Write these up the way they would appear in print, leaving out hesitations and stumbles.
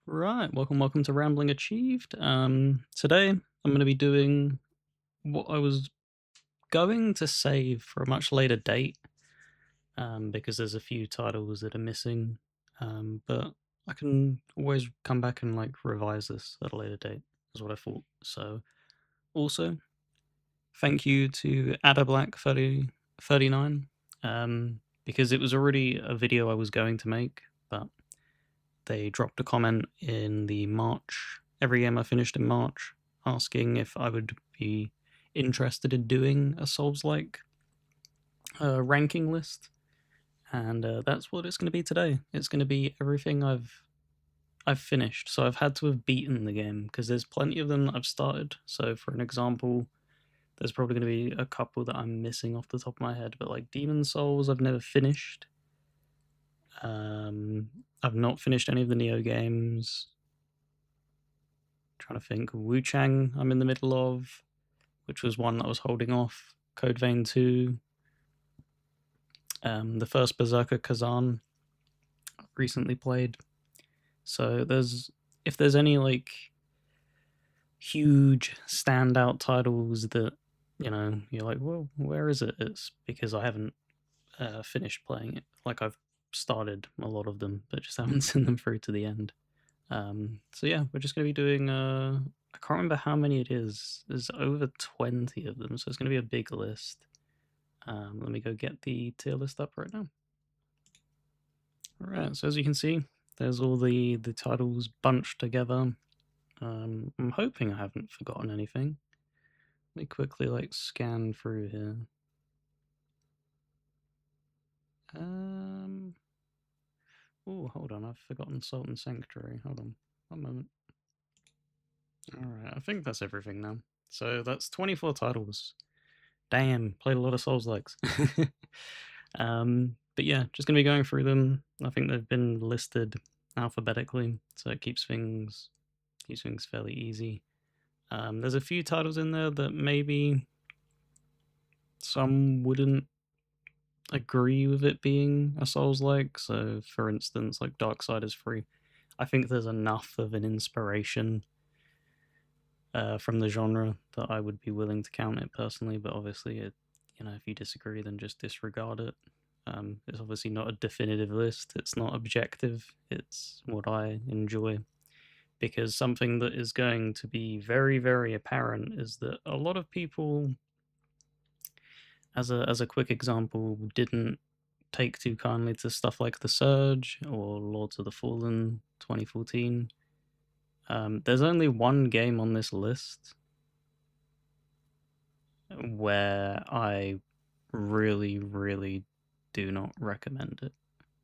Right, welcome to Rambling Achieved. Today I'm going to be doing what I was going to save for a much later date, because there's a few titles that are missing, but I can always come back and revise this at a later date, is what I thought. So, also, thank you to AdaBlack3039, because it was already a video I was going to make, but they dropped a comment in the March, every game I finished in March, asking if I would be interested in doing a Soulslike ranking list, and that's what it's going to be today. It's going to be everything I've finished. So I've had to have beaten the game because there's plenty of them that I've started. So for an example, there's probably going to be a couple that I'm missing off the top of my head, but like Demon Souls, I've never finished. I've not finished any of the Neo games. Trying to think. Wu Chang, I'm in the middle of, which was one that I was holding off. Code Vein 2. The first Berserker Kazan I've recently played. So if there's any huge standout titles that you're like, well, where is it? It's because I haven't finished playing it. Like I've started a lot of them, but just haven't seen them through to the end. So yeah, we're just going to be doing. I can't remember how many it is. There's over 20 of them, so it's going to be a big list. Let me go get the tier list up right now. All right, so as you can see, there's all the titles bunched together. I'm hoping I haven't forgotten anything. Let me quickly scan through here. Oh, hold on, I've forgotten Salt and Sanctuary. Hold on, one moment. Alright, I think that's everything now. So that's 24 titles. Damn, played a lot of Souls-likes. But yeah, just going to be going through them. I think they've been listed alphabetically, so it keeps things fairly easy. There's a few titles in there that maybe some wouldn't agree with it being a Souls-like. So, for instance, like Darksiders 3, I think there's enough of an inspiration from the genre that I would be willing to count it personally. But obviously, if you disagree, then just disregard it. It's obviously not a definitive list. It's not objective. It's what I enjoy. Because something that is going to be very, very apparent is that a lot of people, as a quick example, didn't take too kindly to stuff like The Surge or Lords of the Fallen 2014. There's only one game on this list where I really, really do not recommend it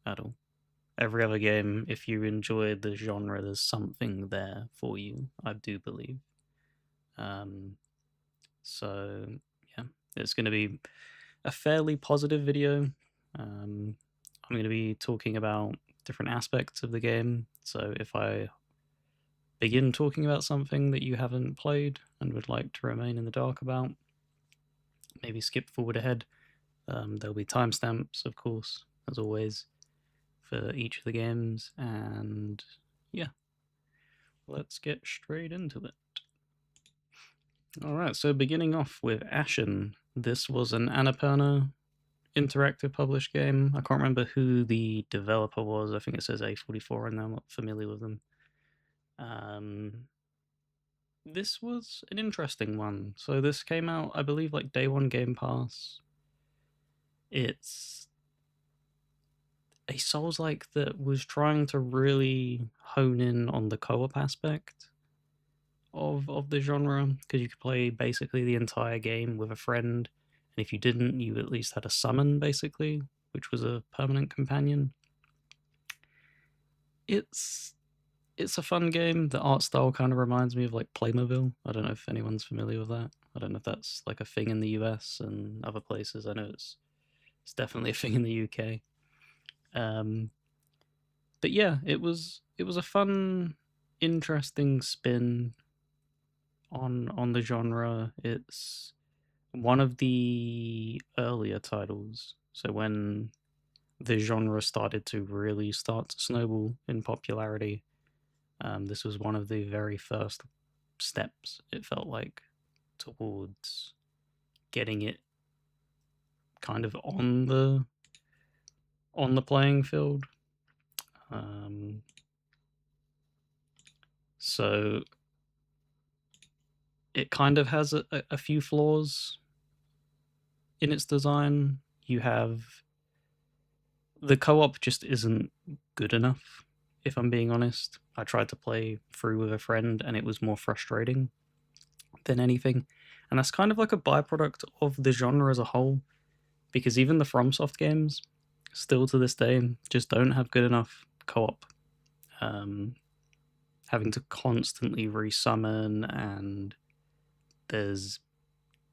at all. Every other game, if you enjoy the genre, there's something there for you, I do believe. So, yeah, it's going to be a fairly positive video. I'm going to be talking about different aspects of the game. So if I begin talking about something that you haven't played and would like to remain in the dark about, maybe skip forward ahead. There'll be timestamps, of course, as always, for each of the games. And yeah, let's get straight into it. Alright, so beginning off with Ashen. This was an Annapurna interactive published game. I can't remember who the developer was. I think it says A44 and I'm not familiar with them. This was an interesting one. So this came out, I believe, like day one Game Pass. It's a Souls-like that was trying to really hone in on the co-op aspect of the genre, because you could play basically the entire game with a friend, and if you didn't, you at least had a summon, basically, which was a permanent companion. It's a fun game. The art style kind of reminds me of like Playmobil. I don't know if anyone's familiar with that. I don't know if that's like a thing in the US and other places. I know it's definitely a thing in the UK. But yeah, it was a fun, interesting spin on the genre. It's one of the earlier titles. So when the genre started to really start to snowball in popularity, This was one of the very first steps, it felt like, towards getting it kind of on the playing field. So it kind of has a few flaws in its design. You have the co-op just isn't good enough, if I'm being honest. I tried to play through with a friend and it was more frustrating than anything. And that's kind of like a byproduct of the genre as a whole, because even the FromSoft games, still to this day, just don't have good enough co-op. Having to constantly resummon, and there's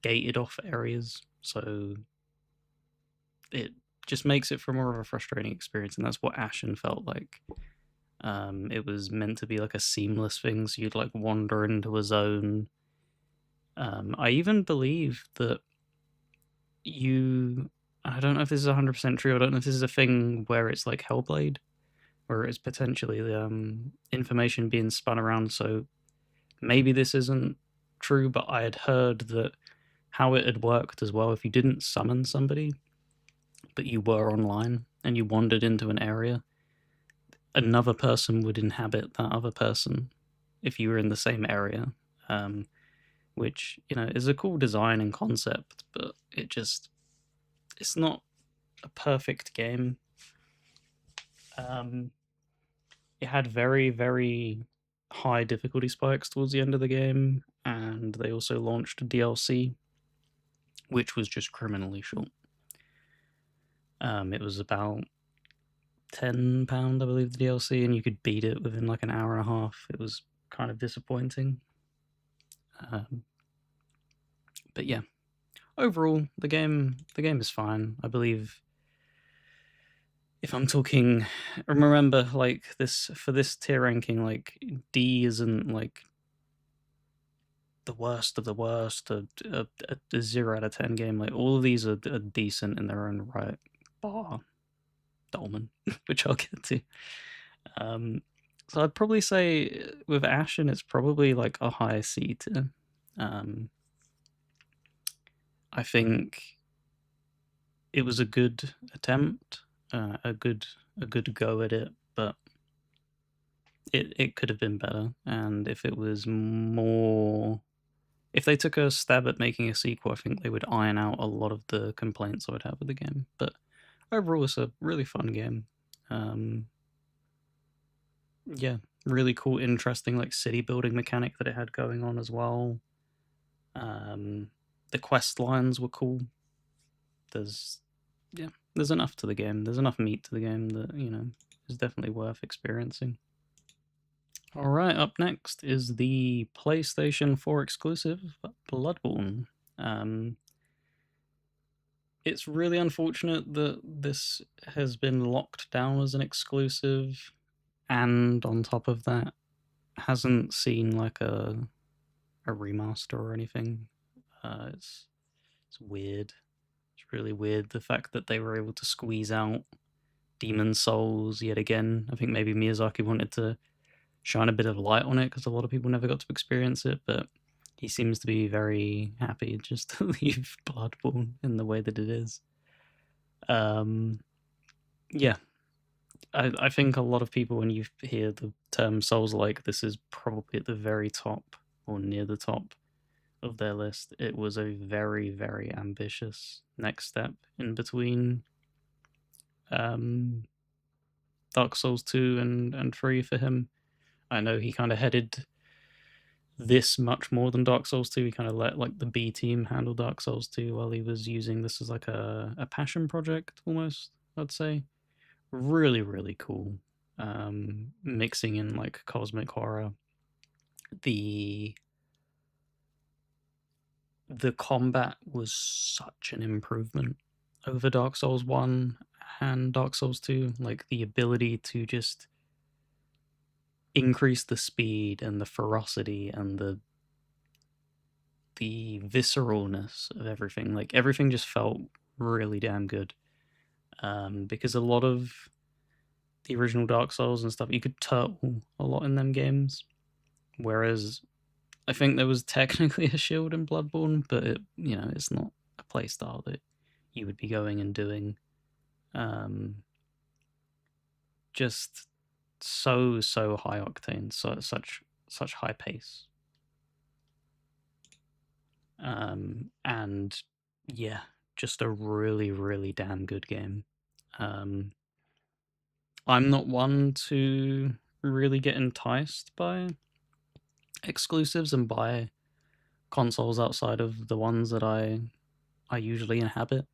gated off areas, so it just makes it for more of a frustrating experience, and that's what Ashen felt like. It was meant to be like a seamless thing, so you'd like wander into a zone. I even believe that I don't know if this is 100% true, I don't know if this is a thing where it's like Hellblade, where it's potentially information being spun around, so maybe this isn't true, but I had heard that how it had worked as well, if you didn't summon somebody, but you were online and you wandered into an area, another person would inhabit that other person if you were in the same area, which, is a cool design and concept, but it's not a perfect game. It had very, very high difficulty spikes towards the end of the game, and they also launched a DLC, which was just criminally short. It was about £10, I believe, the DLC, and you could beat it within like an hour and a half. It was kind of disappointing. But yeah, overall, the game is fine. I believe, if I'm talking, remember, like, this, for this tier ranking, like, D isn't like the worst of the worst, a 0 out of 10 game. Like, all of these are decent in their own right, bar Dolmen, which I'll get to. So I'd probably say with Ashen, it's probably like a high C tier. I think it was a good attempt, a good go at it, but it could have been better. And if it was more, if they took a stab at making a sequel, I think they would iron out a lot of the complaints I would have with the game. But overall, it's a really fun game. Yeah, really cool, interesting, like, city building mechanic that it had going on as well. The quest lines were cool. There's enough to the game. There's enough meat to the game that, is definitely worth experiencing. All right, up next is the PlayStation 4 exclusive Bloodborne. It's really unfortunate that this has been locked down as an exclusive, and on top of that, hasn't seen like a remaster or anything. It's weird. It's really weird, the fact that they were able to squeeze out Demon Souls yet again. I think maybe Miyazaki wanted to shine a bit of light on it because a lot of people never got to experience it, but he seems to be very happy just to leave Bloodborne in the way that it is. Yeah, I think a lot of people, when you hear the term Soulslike, this is probably at the very top or near the top of their list. It was a very, very ambitious next step in between Dark Souls 2 and 3 for him. I know he kind of headed this much more than Dark Souls 2. He kind of let like the B team handle Dark Souls 2 while he was using this as like a passion project almost, I'd say. Really, really cool. Mixing in like cosmic horror. The combat was such an improvement over Dark Souls 1 and Dark Souls 2. Like, the ability to just increase the speed and the ferocity and the visceralness of everything. Like, everything just felt really damn good. Because a lot of the original Dark Souls and stuff, you could turtle a lot in them games. Whereas I think there was technically a shield in Bloodborne, but it's not a playstyle that you would be going and doing. Just so high octane, such high pace. And yeah, just a really damn good game. I'm not one to really get enticed by exclusives and buy consoles outside of the ones that I usually inhabit,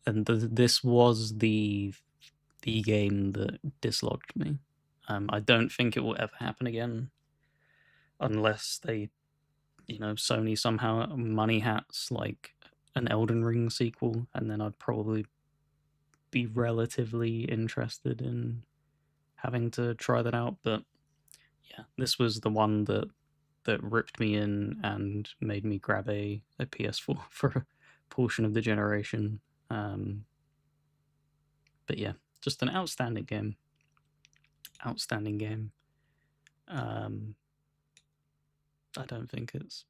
and this was the game that dislodged me. I don't think it will ever happen again, unless they, Sony somehow money hats like an Elden Ring sequel, and then I'd probably be relatively interested in having to try that out. But yeah, this was the one that ripped me in and made me grab a PS4 for a portion of the generation. But yeah, just an outstanding game. Outstanding game. I don't think it's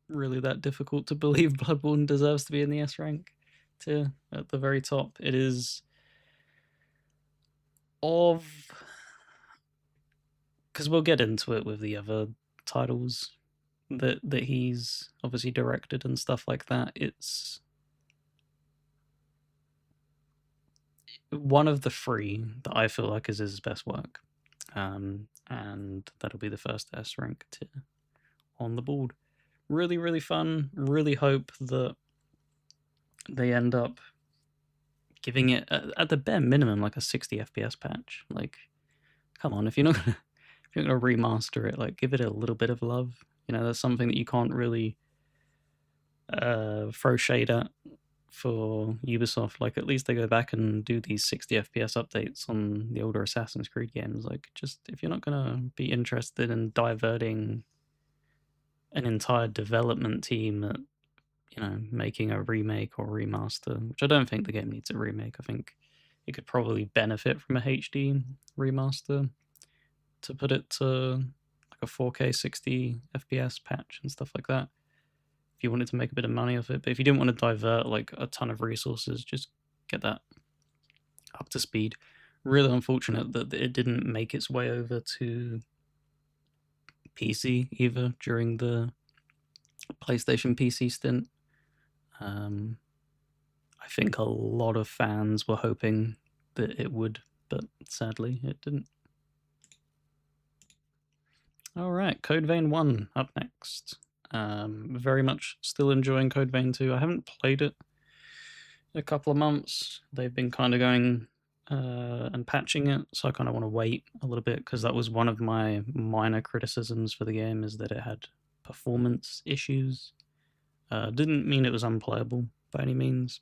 really that difficult to believe Bloodborne deserves to be in the S rank tier at the very top. It is because we'll get into it with the other titles that he's obviously directed and stuff like that. It's one of the three that I feel like is his best work, and that'll be the first S rank tier on the board. Really fun. Really hope that they end up giving it at the bare minimum like a 60 FPS patch. Like, come on, if you're not gonna remaster it, like give it a little bit of love. That's something that you can't really throw shade at for Ubisoft. Like, at least they go back and do these 60 FPS updates on the older Assassin's Creed games. Like, just if you're not gonna be interested in diverting an entire development team at making a remake or remaster, which I don't think the game needs a remake. I think it could probably benefit from a HD remaster to put it to like a 4K 60 FPS patch and stuff like that, if you wanted to make a bit of money off it. But if you didn't want to divert like a ton of resources, just get that up to speed. Really unfortunate that it didn't make its way over to PC either during the PlayStation PC stint. I think a lot of fans were hoping that it would, but sadly it didn't. All right, Code Vein 1 up next. Very much still enjoying Code Vein 2. I haven't played it in a couple of months. They've been kind of going and patching it, so I kind of want to wait a little bit, because that was one of my minor criticisms for the game, is that it had performance issues. Didn't mean it was unplayable by any means,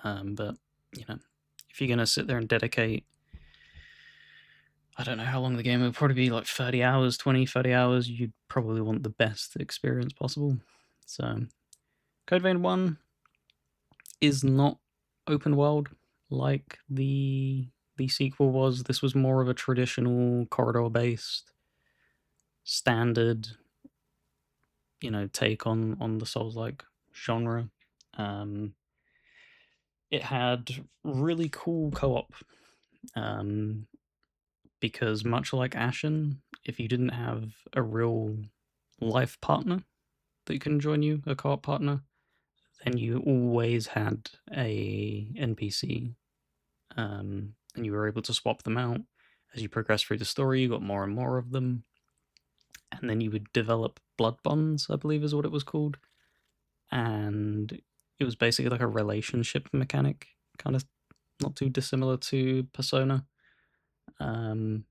but if you're gonna sit there and dedicate, I don't know how long the game would probably be, like 30 hours, 30 hours, you'd probably want the best experience possible. So Code Vein 1 is not open world like the sequel was. This was more of a traditional corridor-based standard, take on the Souls-like genre. It had really cool co-op, because much like Ashen, if you didn't have a real life partner that can join you, a co-op partner, then you always had a NPC, and you were able to swap them out as you progress through the story. You got more and more of them, and then you would develop blood bonds, I believe is what it was called, and it was basically like a relationship mechanic, kind of not too dissimilar to Persona. And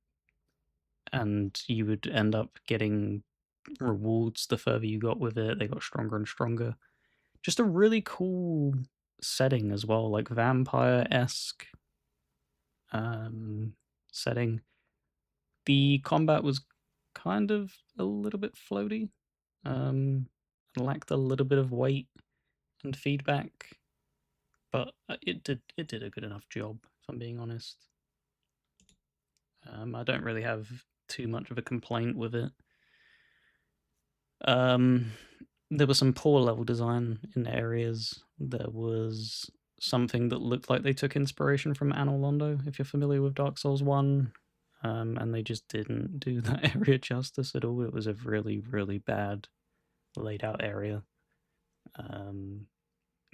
you would end up getting rewards the further you got with it. They got stronger and stronger. Just a really cool setting as well, like vampire-esque setting. The combat was kind of a little bit floaty, lacked a little bit of weight and feedback, but it did a good enough job, if I'm being honest. I don't really have too much of a complaint with it. There was some poor level design in areas. There was something that looked like they took inspiration from Anor Londo, if you're familiar with Dark Souls 1, and they just didn't do that area justice at all. It was a really, really bad laid out area.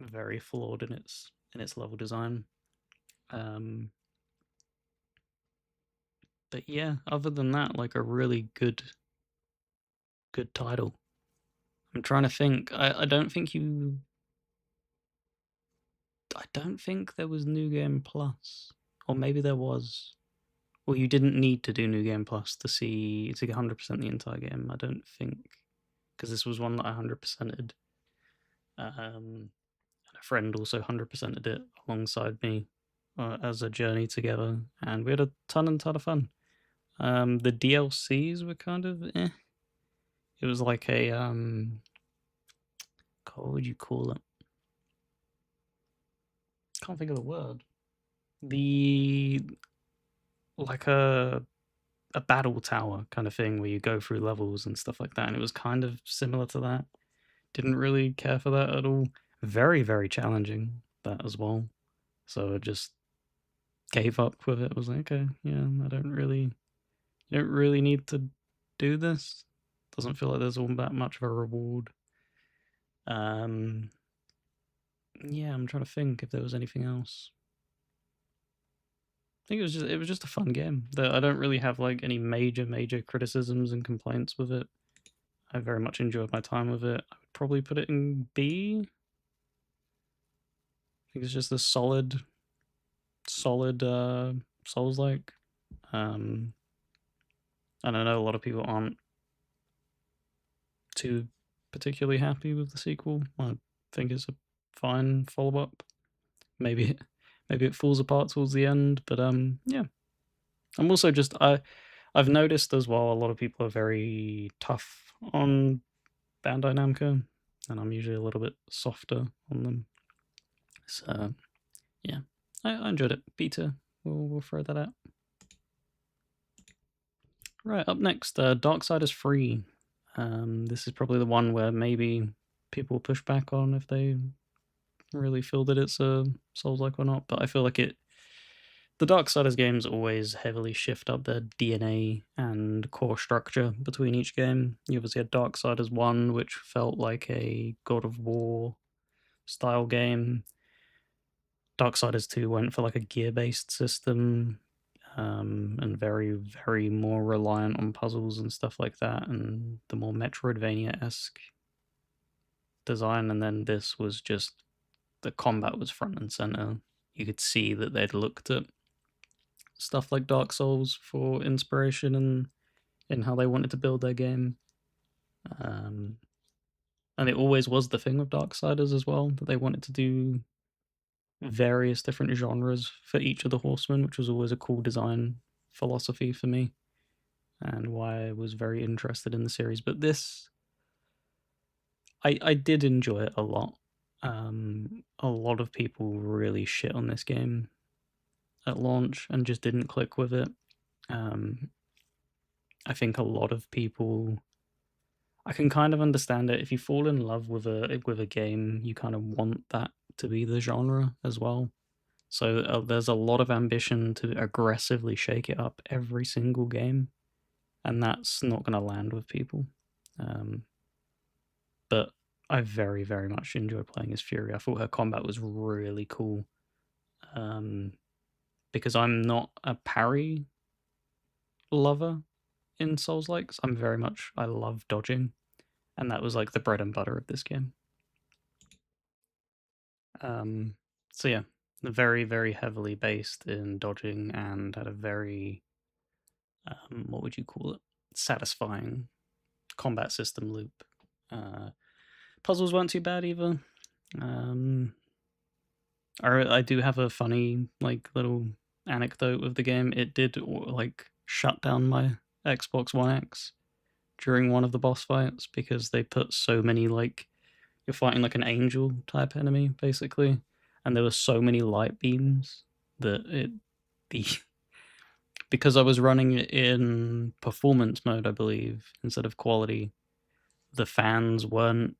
Very flawed in its level design. But yeah, other than that, like a really good title. I'm trying to think. I don't think there was New Game Plus, or maybe there was. Well, you didn't need to do New Game Plus to 100% the entire game. I don't think, because this was one that I 100%ed. And a friend also 100%ed it alongside me as a journey together, and we had a ton of fun. The DLCs were kind of eh. It was like a what would you call it? Can't think of the word. Like a battle tower kind of thing where you go through levels and stuff like that, and it was kind of similar to that. Didn't really care for that at all. Very, very challenging, that as well. So I just gave up with it. I was like, okay, yeah, you don't really need to do this. Doesn't feel like there's all that much of a reward. Yeah, I'm trying to think if there was anything else. I think it was just a fun game. I don't really have like any major criticisms and complaints with it. I very much enjoyed my time with it. I would probably put it in B. I think it's just a solid Souls-like. And I know a lot of people aren't too particularly happy with the sequel. I think it's a fine follow-up. Maybe it falls apart towards the end, but yeah. I'm also just I've noticed as well a lot of people are very tough on Bandai Namco, and I'm usually a little bit softer on them. So yeah, I enjoyed it. Beta, we'll throw that out. Right, up next, Darksiders 3. This is probably the one where maybe people push back on if they really feel that it's a Souls-like or not, but I feel like the Darksiders games always heavily shift up their DNA and core structure between each game. You obviously had Darksiders 1, which felt like a God of War style game. Darksiders 2 went for like a gear-based system, and very, very more reliant on puzzles and stuff like that, and the more Metroidvania-esque design. And then this was just, the combat was front and center. You could see that they'd looked at stuff like Dark Souls for inspiration in how they wanted to build their game. And it always was the thing with Darksiders as well, that they wanted to do various different genres for each of the horsemen, which was always a cool design philosophy for me, and why I was very interested in the series. But this, I did enjoy it a lot. A lot of people really shit on this game at launch and just didn't click with it. I think a lot of people, I can kind of understand it. If you fall in love with a game, you kind of want that to be the genre as well. So there's a lot of ambition to aggressively shake it up every single game, and that's not going to land with people. But I very, very much enjoyed playing as Fury. I thought her combat was really cool, because I'm not a parry lover in Souls-likes. I love dodging, and that was like the bread and butter of this game. So yeah, very, very heavily based in dodging, and had a very, what would you call it, satisfying combat system loop. Puzzles weren't too bad either. I do have a funny like little anecdote with the game. It did like shut down my Xbox One X during one of the boss fights because they put so many, like, you're fighting like an angel type enemy basically, and there were so many light beams that the because I was running it in performance mode, I believe, instead of quality, the fans weren't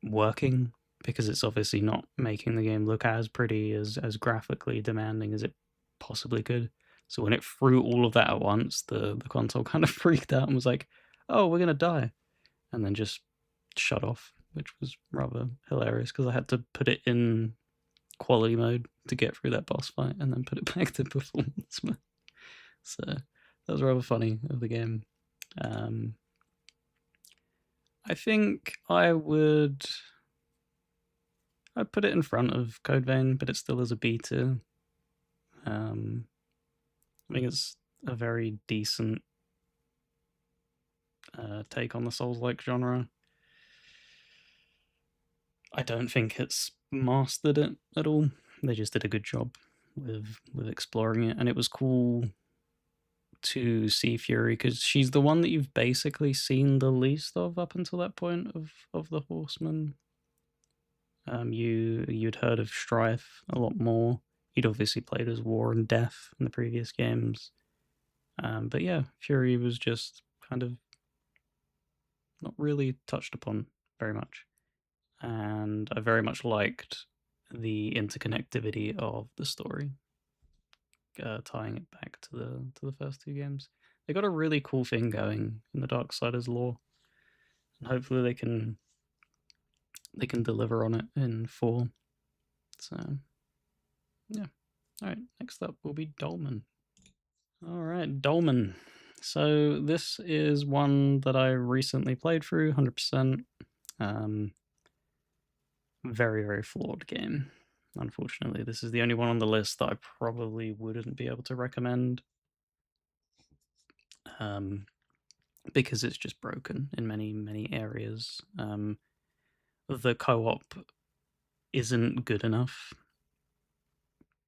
working because it's obviously not making the game look as pretty, as graphically demanding as it possibly could. So when it threw all of that at once, the console kind of freaked out and was like, "Oh, we're gonna die," and then just shut off, which was rather hilarious because I had to put it in quality mode to get through that boss fight and then put it back to performance mode. So that was rather funny of the game. I think I'd put it in front of Code Vein, but it still is a B2. I think it's a very decent take on the Souls-like genre. I don't think it's mastered it at all. They just did a good job with exploring it, and it was cool to see Fury because she's the one that you've basically seen the least of up until that point of the Horsemen. You'd heard of Strife a lot more. You'd obviously played as War and Death in the previous games, but yeah, Fury was just kind of not really touched upon very much, and I very much liked the interconnectivity of the story, tying it back to the first two games. They got a really cool thing going in the Darksiders lore, and hopefully they can deliver on it in 4. So yeah. All right, next up will be Dolmen. All right, Dolmen. So this is one that I recently played through 100%. Very, very flawed game. Unfortunately, this is the only one on the list that I probably wouldn't be able to recommend, because it's just broken in many, many areas. The co-op isn't good enough.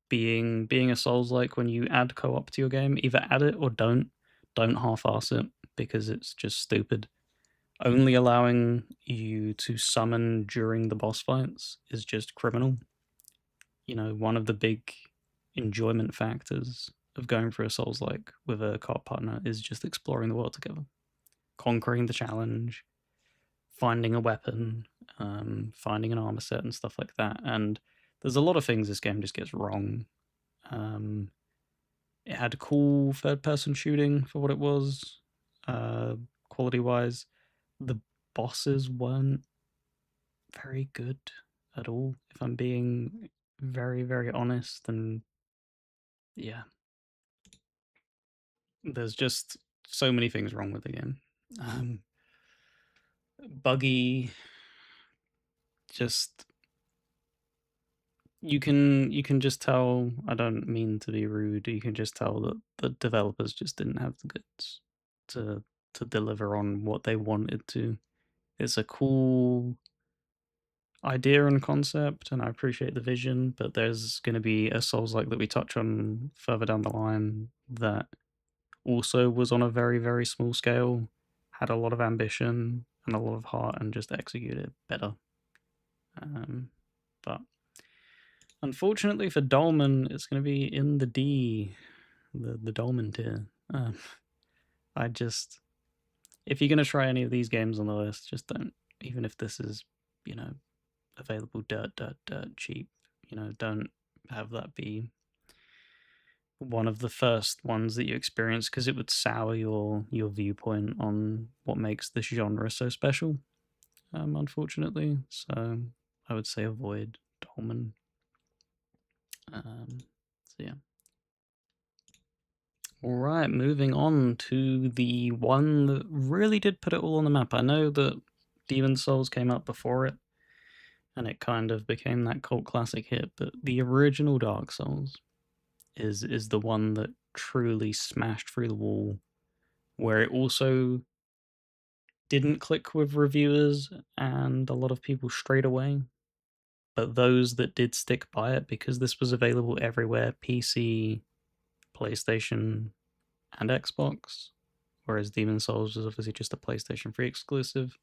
Being a Souls-like, when you add co-op to your game, either add it or don't half-ass it, because it's just stupid. Only allowing you to summon during the boss fights is just criminal. You know, one of the big enjoyment factors of going through a Souls-like with a co-op partner is just exploring the world together, conquering the challenge, finding a weapon, finding an armor set and stuff like that. And there's a lot of things this game just gets wrong. It had cool third-person shooting for what it was, quality-wise. The bosses weren't very good at all, if I'm being very, very honest. And yeah, there's just so many things wrong with the game. Buggy, just you can just tell. I don't mean to be rude. You can just tell that the developers just didn't have the guts to deliver on what they wanted to. It's a cool idea and concept, and I appreciate the vision, but there's going to be a Souls-like that we touch on further down the line that also was on a very, very small scale, had a lot of ambition and a lot of heart, and just executed better. But unfortunately for Dolmen, it's going to be in the D, the Dolmen tier. I just, if you're going to try any of these games on the list, just don't. Even if this is, available dirt cheap, don't have that be one of the first ones that you experience, because it would sour your viewpoint on what makes this genre so special, unfortunately. So I would say avoid Dolmen. So yeah. All right, moving on to the one that really did put it all on the map. I know that Demon Souls came out before it, and it kind of became that cult classic hit, but the original Dark Souls is the one that truly smashed through the wall, where it also didn't click with reviewers and a lot of people straight away. But those that did stick by it, because this was available everywhere, PC, PlayStation, and Xbox, whereas Demon Souls was obviously just a PlayStation 3 exclusive,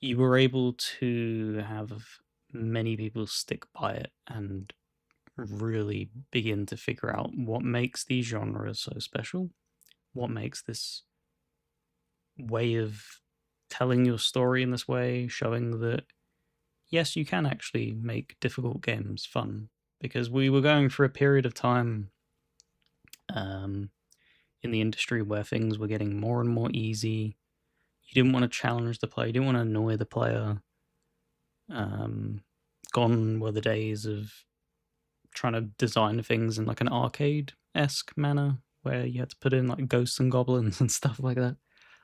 you were able to have many people stick by it and really begin to figure out what makes these genres so special, what makes this way of telling your story in this way, showing that yes, you can actually make difficult games fun. Because we were going through a period of time in the industry where things were getting more and more easy. You didn't want to challenge the player, you didn't want to annoy the player. Gone were the days of trying to design things in like an arcade-esque manner where you had to put in like ghosts and goblins and stuff like that.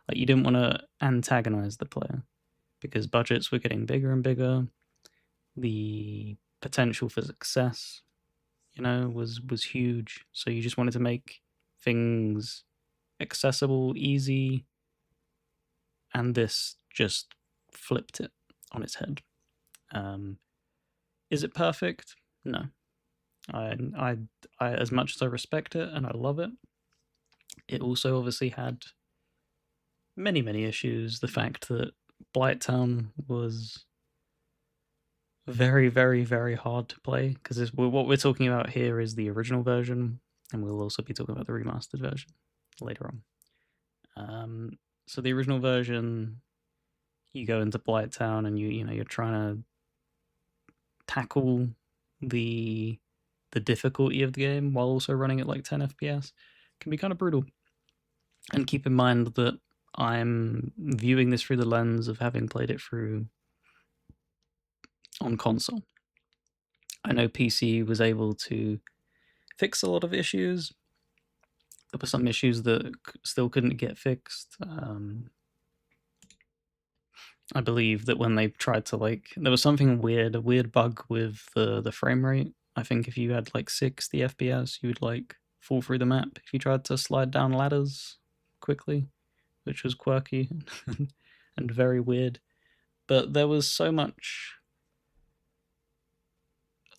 Like you didn't want to antagonize the player because budgets were getting bigger and bigger. The potential for success, was huge. So you just wanted to make things accessible, easy, and this just flipped it on its head. Is it perfect? No. I as much as I respect it and I love it, it also obviously had many, many issues. The fact that Blighttown was very, very, very hard to play, because what we're talking about here is the original version, and we'll also be talking about the remastered version later on. So the original version, you go into Blighttown and you're trying to tackle the difficulty of the game while also running at like 10 FPS. Can be kind of brutal. And keep in mind that I'm viewing this through the lens of having played it through on console. I know PC was able to fix a lot of issues. There were some issues that still couldn't get fixed. I believe that when they tried to there was something weird, a weird bug with the frame rate. I think if you had like 60 FPS, you would fall through the map if you tried to slide down ladders quickly, which was quirky and very weird. But there was so much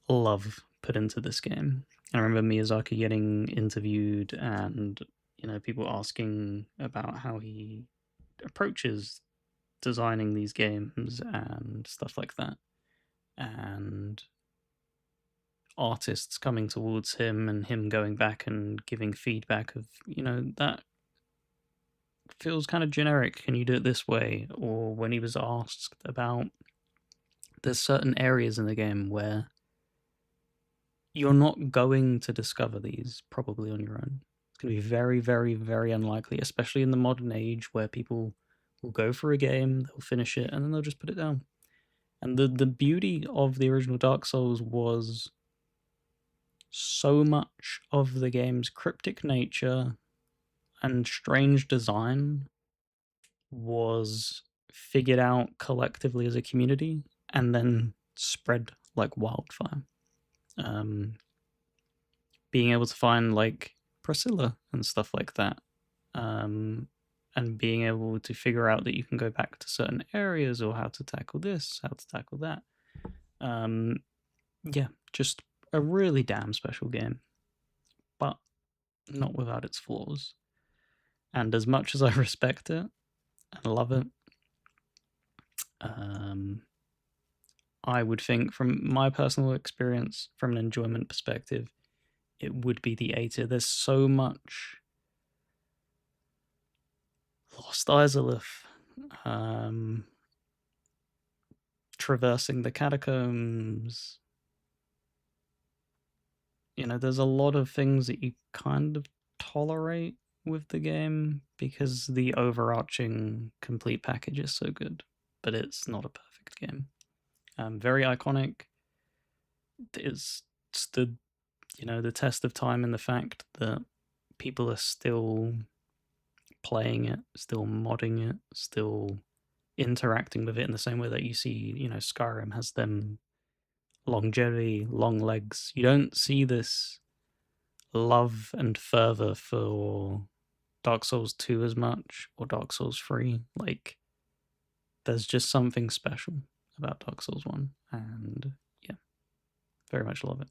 love put into this game. I remember Miyazaki getting interviewed and people asking about how he approaches designing these games and stuff like that, and artists coming towards him and him going back and giving feedback of that feels kind of generic, can you do it this way? Or when he was asked about there's certain areas in the game where you're not going to discover these probably on your own. It's going to be very, very, very unlikely, especially in the modern age where people will go for a game, they'll finish it, and then they'll just put it down. And the beauty of the original Dark Souls was so much of the game's cryptic nature and strange design was figured out collectively as a community and then spread like wildfire. Being able to find Priscilla and stuff like that, and being able to figure out that you can go back to certain areas or how to tackle this, how to tackle that. Yeah, just a really damn special game, but not without its flaws. And as much as I respect it and love it, I would think from my personal experience, from an enjoyment perspective, it would be the A tier. There's so much Lost Izalith, traversing the catacombs. There's a lot of things that you kind of tolerate with the game because the overarching complete package is so good, but it's not a perfect game. Very iconic. It's stood, the test of time in the fact that people are still playing it, still modding it, still interacting with it in the same way that you see, Skyrim has them longevity, long legs. You don't see this love and fervor for Dark Souls 2 as much, or Dark Souls 3. There's just something special about Dark Souls 1, and yeah, very much love it.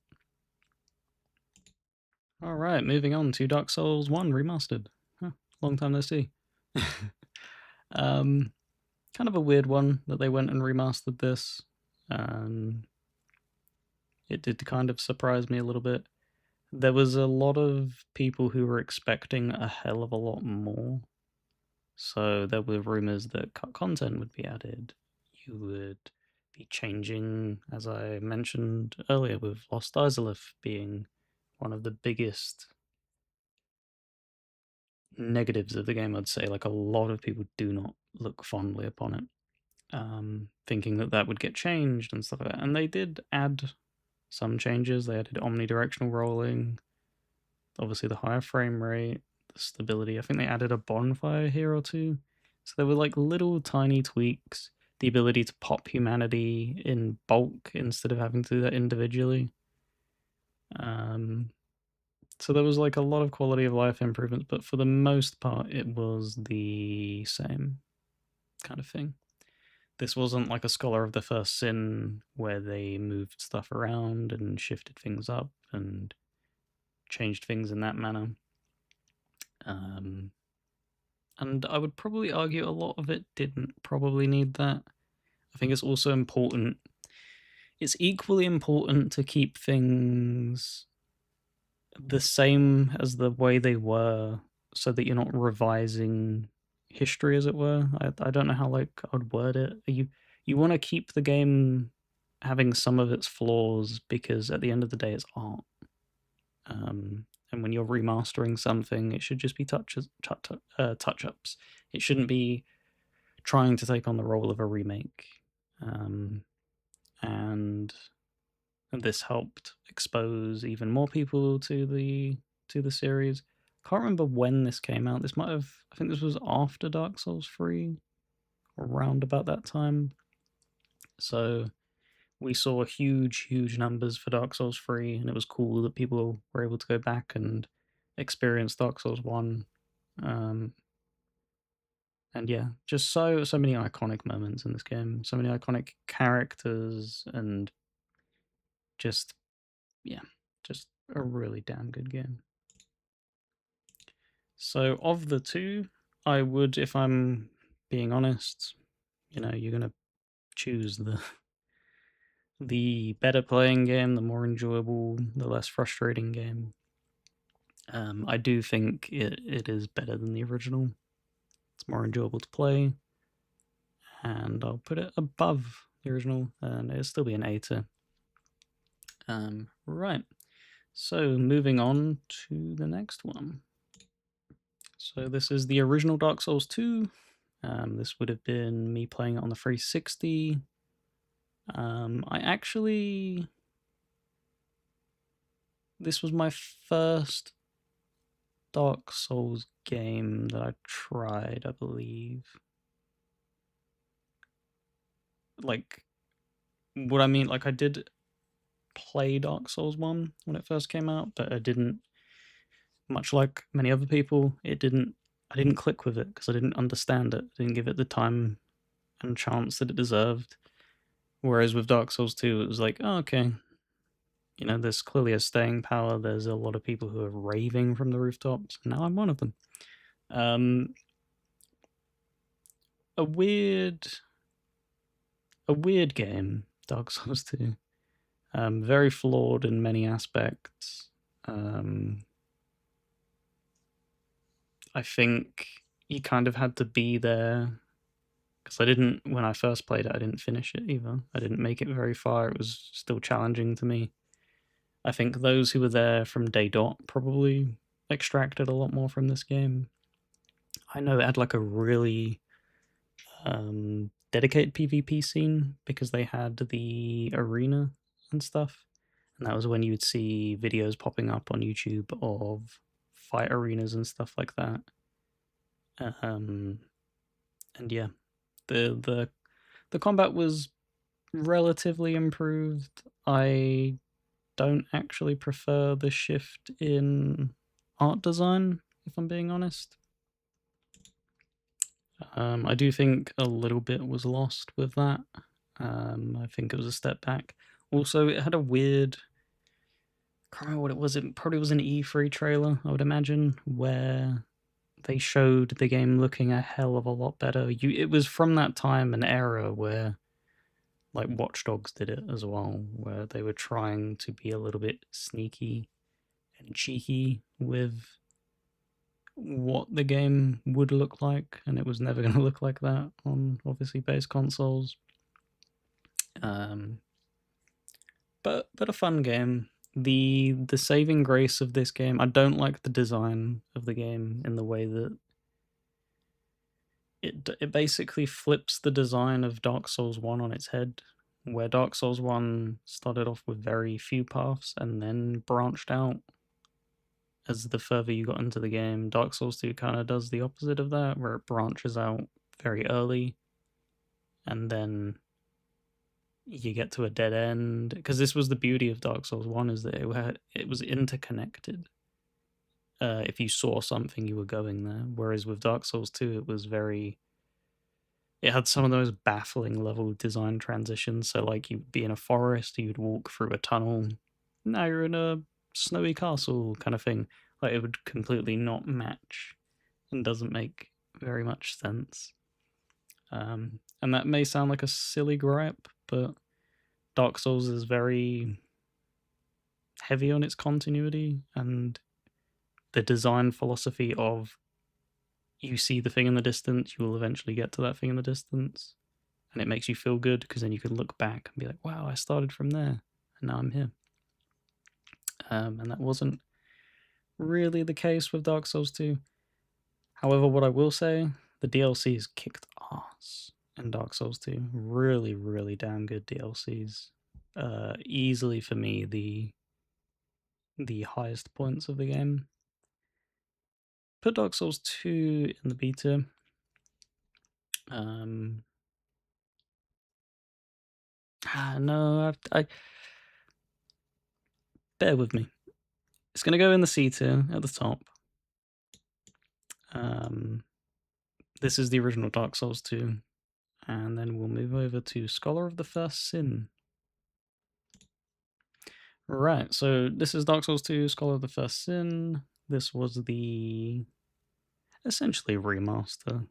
Alright, moving on to Dark Souls 1 Remastered. Long time no see. Kind of a weird one that they went and remastered this. it did kind of surprise me a little bit. There was a lot of people who were expecting a hell of a lot more. So there were rumors that cut content would be added. You would be changing, as I mentioned earlier, with Lost Isolith being one of the biggest negatives of the game, I'd say. Like, a lot of people do not look fondly upon it, thinking that that would get changed and stuff like that. And they did add some changes. They added omnidirectional rolling, obviously the higher frame rate, the stability. I think they added a bonfire here or two. So there were like little tiny tweaks. The ability to pop humanity in bulk instead of having to do that individually. So there was like a lot of quality of life improvements, but for the most part, it was the same kind of thing. This wasn't like a Scholar of the First Sin where they moved stuff around and shifted things up and changed things in that manner. And I would probably argue a lot of it didn't probably need that. I think it's also important. It's equally important to keep things the same as the way they were so that you're not revising history, as it were. I don't know how like I would word it. You want to keep the game having some of its flaws because at the end of the day it's art. And when you're remastering something, it should just be touch-ups. It shouldn't be trying to take on the role of a remake. And this helped expose even more people to the series. Can't remember when this came out. This might have, I think this was after Dark Souls 3, around about that time. So we saw huge numbers for Dark Souls 3, and it was cool that people were able to go back and experience Dark Souls 1. And yeah, just so many iconic moments in this game, so many iconic characters, and just a really damn good game. So of the two, I would, if I'm being honest, you're gonna choose the better playing game, the more enjoyable, the less frustrating game. I do think it is better than the original. It's more enjoyable to play, and I'll put it above the original, and it'll still be an A tier. Right, so moving on to the next one. So this is the original Dark Souls 2. This would have been me playing it on the 360. This was my first Dark Souls game that I tried, I believe. Like, what I mean, like, I did play Dark Souls 1 when it first came out, but I didn't, much like many other people, I didn't click with it because I didn't understand it. I didn't give it the time and chance that it deserved. Whereas with Dark Souls 2, it was like, oh, okay, there's clearly a staying power. There's a lot of people who are raving from the rooftops. Now I'm one of them. A weird game, Dark Souls 2. Very flawed in many aspects. I think you kind of had to be there, because when I first played it, I didn't finish it either. I didn't make it very far. It was still challenging to me. I think those who were there from day dot probably extracted a lot more from this game. I know it had like a really dedicated PvP scene because they had the arena and stuff. And that was when you would see videos popping up on YouTube of fight arenas and stuff like that. And yeah, the combat was relatively improved. I don't actually prefer the shift in art design, if I'm being honest. I do think a little bit was lost with that. I think it was a step back. Also, it had a weird, I can't remember what it was. It probably was an E3 trailer, I would imagine, where they showed the game looking a hell of a lot better. It was from that time, an era where like Watch Dogs did it as well, where they were trying to be a little bit sneaky and cheeky with what the game would look like, and it was never going to look like that on obviously base consoles. But a fun game. The saving grace of this game, I don't like the design of the game in the way that it basically flips the design of Dark Souls 1 on its head, where Dark Souls 1 started off with very few paths and then branched out as the further you got into the game. Dark Souls 2 kind of does the opposite of that, where it branches out very early and then you get to a dead end. Because this was the beauty of Dark Souls 1, is that it was interconnected. If you saw something, you were going there. Whereas with Dark Souls 2, it had some of those baffling level design transitions. So, like, you'd be in a forest, you'd walk through a tunnel, now you're in a snowy castle kind of thing. Like, it would completely not match and doesn't make very much sense. And that may sound like a silly gripe, but Dark Souls is very heavy on its continuity and the design philosophy of you see the thing in the distance, you will eventually get to that thing in the distance, and it makes you feel good because then you can look back and be like, wow, I started from there and now I'm here. And that wasn't really the case with Dark Souls 2. However, what I will say, the DLCs kicked ass in Dark Souls 2. Really, really damn good DLCs. Easily for me the highest points of the game. Put Dark Souls 2 in the beta. No, I bear with me. It's going to go in the C tier at the top. This is the original Dark Souls 2. And then we'll move over to Scholar of the First Sin. Right, so this is Dark Souls 2, Scholar of the First Sin. This was the essentially remaster.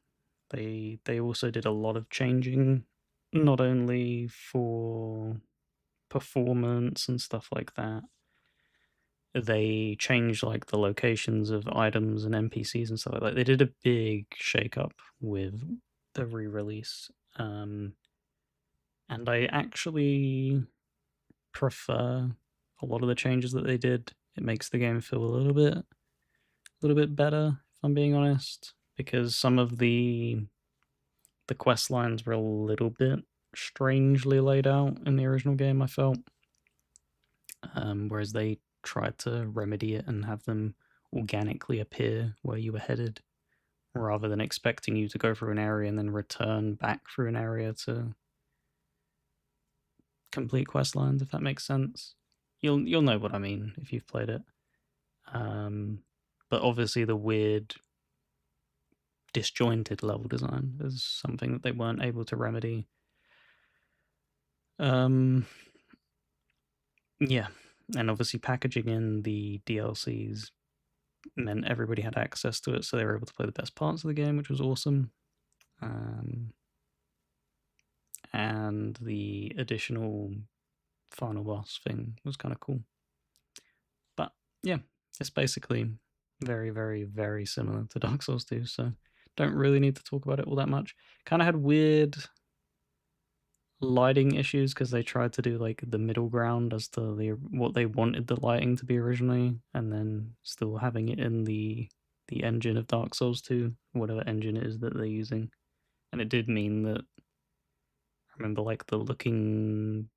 They also did a lot of changing, not only for performance and stuff like that. They changed like the locations of items and NPCs and stuff like that. They did a big shake-up with the re-release. And I actually prefer a lot of the changes that they did. It makes the game feel a little bit better, if I'm being honest, because some of the quest lines were a little bit strangely laid out in the original game, I felt. Whereas they tried to remedy it and have them organically appear where you were headed, rather than expecting you to go through an area and then return back through an area to complete quest lines, if that makes sense. You'll know what I mean if you've played it. But obviously the weird disjointed level design is something that they weren't able to remedy. Yeah, and obviously packaging in the DLCs meant everybody had access to it, so they were able to play the best parts of the game, which was awesome. And the additional final boss thing was kind of cool. But yeah, it's basically very, very, very similar to Dark Souls 2, so don't really need to talk about it all that much. Kind of had weird lighting issues because they tried to do like the middle ground as to what they wanted the lighting to be originally, and then still having it in the engine of Dark Souls 2, whatever engine it is that they're using. And it did mean that I remember like the Looking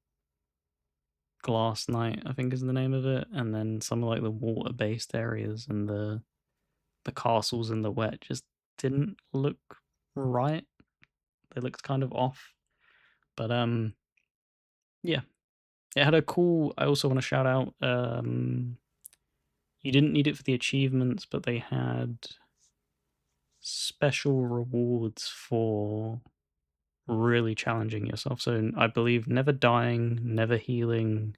Glass Night, I think is the name of it, and then some of like the water based areas and the castles in the wet just didn't look right. They looked kind of off. But yeah, it had a cool. I also want to shout out. You didn't need it for the achievements, but they had special rewards for really challenging yourself. So I believe never dying, never healing,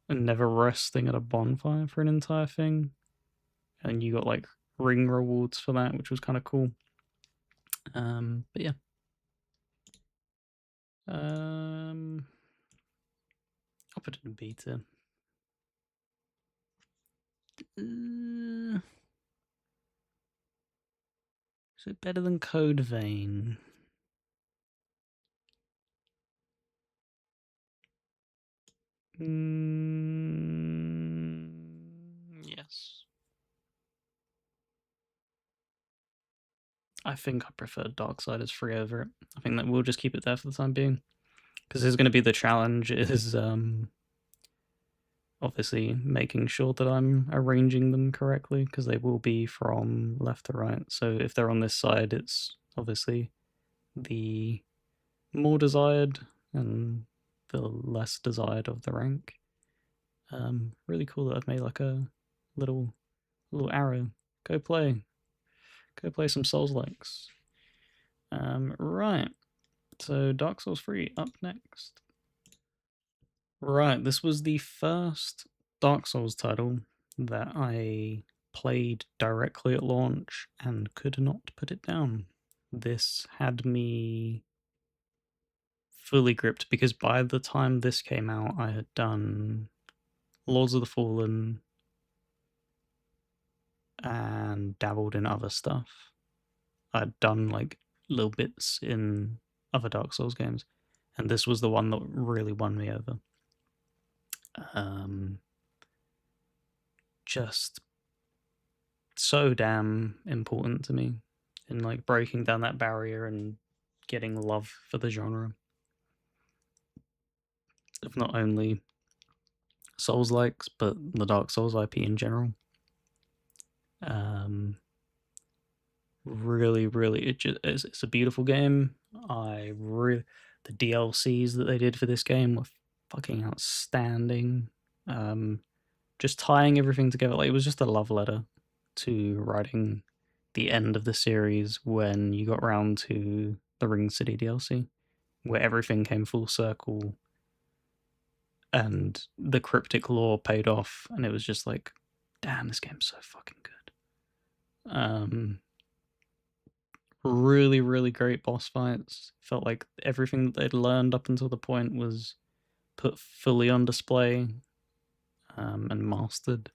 and never resting at a bonfire for an entire thing. And you got like ring rewards for that, which was kind of cool. But yeah. I'll put it in beta. Is it better than Code Vein? Yes. I think I prefer Darksiders 3 over it. I think that we'll just keep it there for the time being. Because there's going to be the challenge is obviously making sure that I'm arranging them correctly, because they will be from left to right. So if they're on this side, it's obviously the more desired and the less desired of the rank. Really cool that I've made like a little arrow. Go play some Soulslikes. Right. So Dark Souls 3 up next. Right, this was the first Dark Souls title that I played directly at launch and could not put it down. This had me fully gripped because by the time this came out, I had done Lords of the Fallen and dabbled in other stuff. I'd done like little bits in other Dark Souls games, and this was the one that really won me over. Just so damn important to me in like breaking down that barrier and getting love for the genre of not only Souls-likes but the Dark Souls IP in general. Really, it's a beautiful game. The DLCs that they did for this game were fucking outstanding. Just tying everything together, like it was just a love letter to writing the end of the series when you got round to the Ring City DLC, where everything came full circle and the cryptic lore paid off, and it was just like, damn, this game's so fucking good. Really great boss fights. Felt like everything that they'd learned up until the point was put fully on display and mastered.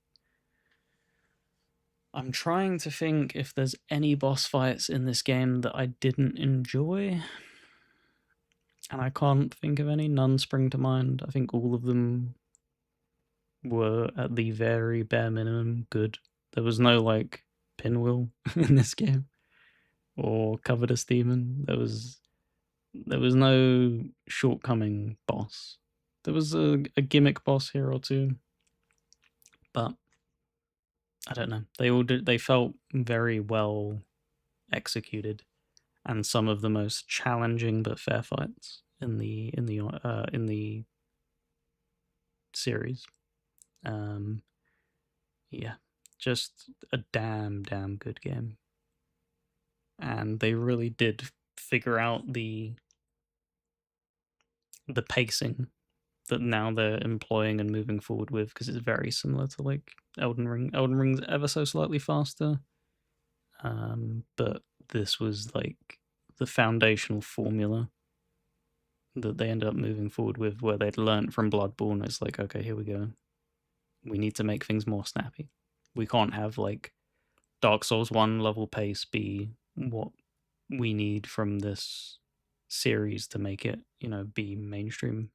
I'm trying to think if there's any boss fights in this game that I didn't enjoy, and I can't think of any. None spring to mind. I think all of them were at the very bare minimum good. There was no like pinwheel in this game or covetous demon. There was no shortcoming boss. There was a gimmick boss here or two, but I don't know. They felt very well executed, and some of the most challenging but fair fights in the series. Yeah, just a damn good game, and they really did figure out the pacing that now they're employing and moving forward with, because it's very similar to like Elden Ring. Elden Ring's ever so slightly faster, but this was like the foundational formula that they ended up moving forward with, where they'd learnt from Bloodborne. It's like, okay, here we go. We need to make things more snappy. We can't have like Dark Souls 1 level pace be what we need from this series to make it, be mainstream.